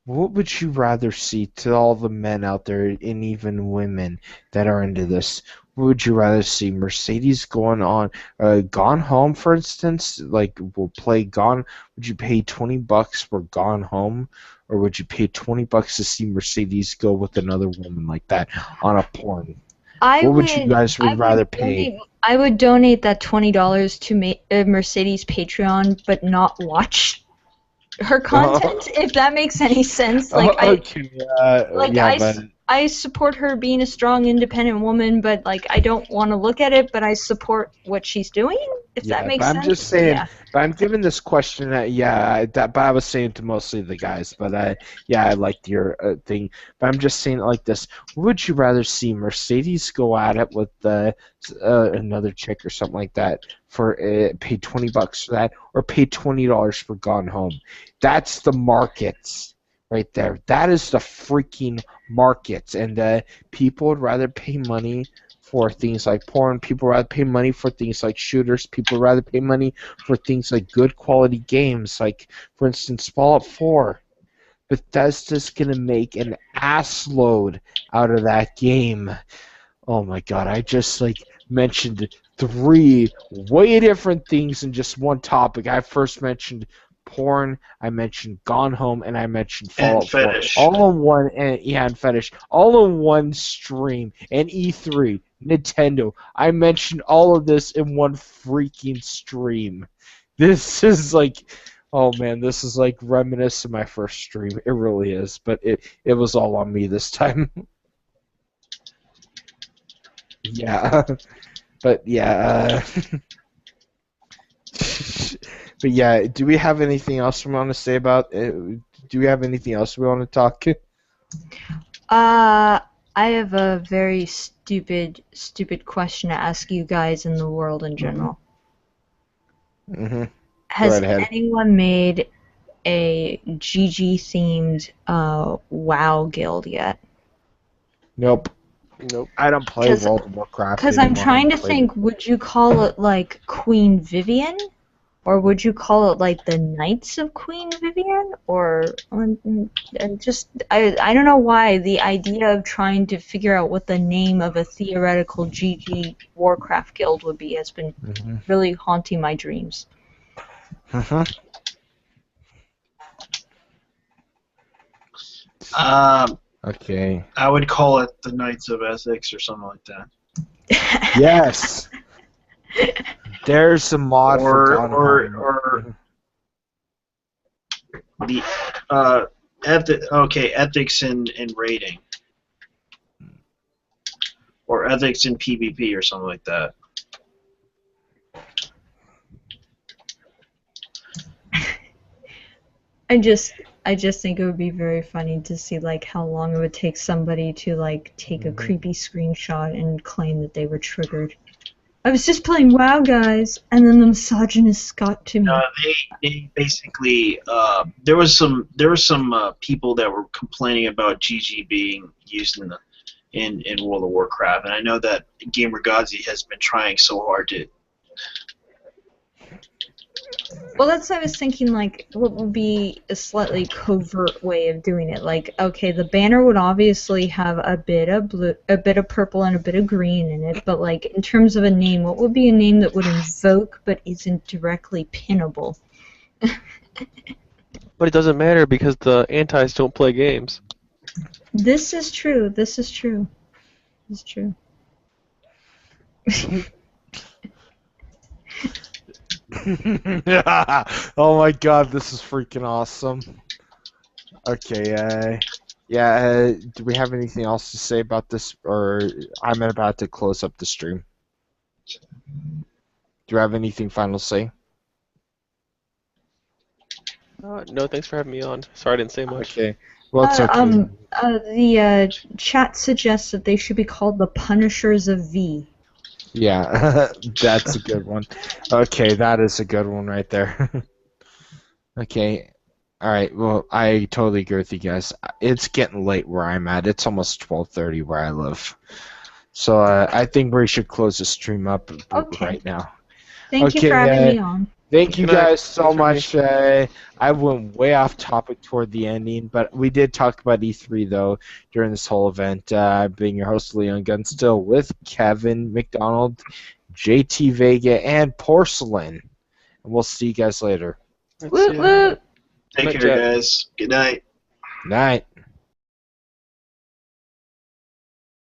what would you rather see to all the men out there and even women that are into this? What would you rather see? Mercedes going on, Gone Home, for instance, like will play Gone. Would you pay $20 for Gone Home, or would you pay $20 to see Mercedes go with another woman like that on a porn? What would you guys rather pay? I would donate that $20 to Mercedes Patreon, but not watch her content, if that makes any sense. Like Okay, I support her being a strong, independent woman, but like I don't want to look at it, but I support what she's doing. If that makes sense. I'm just saying. Yeah. But I'm giving this question. But I was saying to mostly the guys. But I liked your thing. But I'm just saying it like this. Would you rather see Mercedes go at it with another chick or something like that for pay $20 for that, or pay $20 for Gone Home? That's the markets right there. That is the freaking markets, and people would rather pay money for things like porn. People rather pay money for things like shooters. People rather pay money for things like good quality games, like, for instance, Fallout 4. Bethesda's going to make an ass load out of that game. Oh my god, I just mentioned 3 way different things in just one topic. I first mentioned porn, I mentioned Gone Home, and I mentioned Fallout 4. All in one, and Fetish. All in one stream. And E3, Nintendo. I mentioned all of this in one freaking stream. This is oh man, this is reminiscent of my first stream. It really is, but it was all on me this time. Yeah, but yeah. But yeah, do we have anything else we want to say about it? Do we have anything else we want to talk? I have a very stupid question to ask you guys in the world in general. Mm-hmm. Has anyone made a GG-themed WoW guild yet? Nope. I don't play World of Warcraft. Because I'm trying to think, would you call it like Queen Vivienne? Or would you call it like the Knights of Queen Vivienne? Or just I don't know why the idea of trying to figure out what the name of a theoretical GG Warcraft guild would be has been really haunting my dreams. Okay. I would call it the Knights of Essex or something like that. Yes. There's a mod for Gone Home. Or the ethics in raiding, or ethics in PvP or something like that. I just think it would be very funny to see like how long it would take somebody to like take a creepy screenshot and claim that they were triggered. I was just playing WoW, guys, and then the misogynist got to me. They basically there was some people that were complaining about GG being used in World of Warcraft, and I know that Gamergazi has been trying so hard to. Well, that's what I was thinking, like, what would be a slightly covert way of doing it? Like, okay, the banner would obviously have a bit of blue, a bit of purple, and a bit of green in it, but, like, in terms of a name, what would be a name that would invoke but isn't directly pinnable? But it doesn't matter because the antis don't play games. This is true. This is true. This is true. Oh my god, this is freaking awesome. Okay, do we have anything else to say about this, or I'm about to close up the stream? Do you have anything final to say? No, thanks for having me on. Sorry I didn't say much. Okay. Well, it's okay. The chat suggests that they should be called the Punishers of V. Yeah, that's a good one. Okay, that is a good one right there. Okay, alright, well, I totally agree with you guys. It's getting late where I'm at. It's almost 12:30 where I live. So I think we should close the stream up right now. Thank you for having me on. Thank you Good night. guys so Thanks for much. I went way off topic toward the ending, but we did talk about E3 though during this whole event. Being your host, Leon Gunstill, with Kevin McDonald, JT Vega, and Porcelain. And we'll see you guys later. That's Woot it. woot! Take Good care, chat. guys. Good night. Night.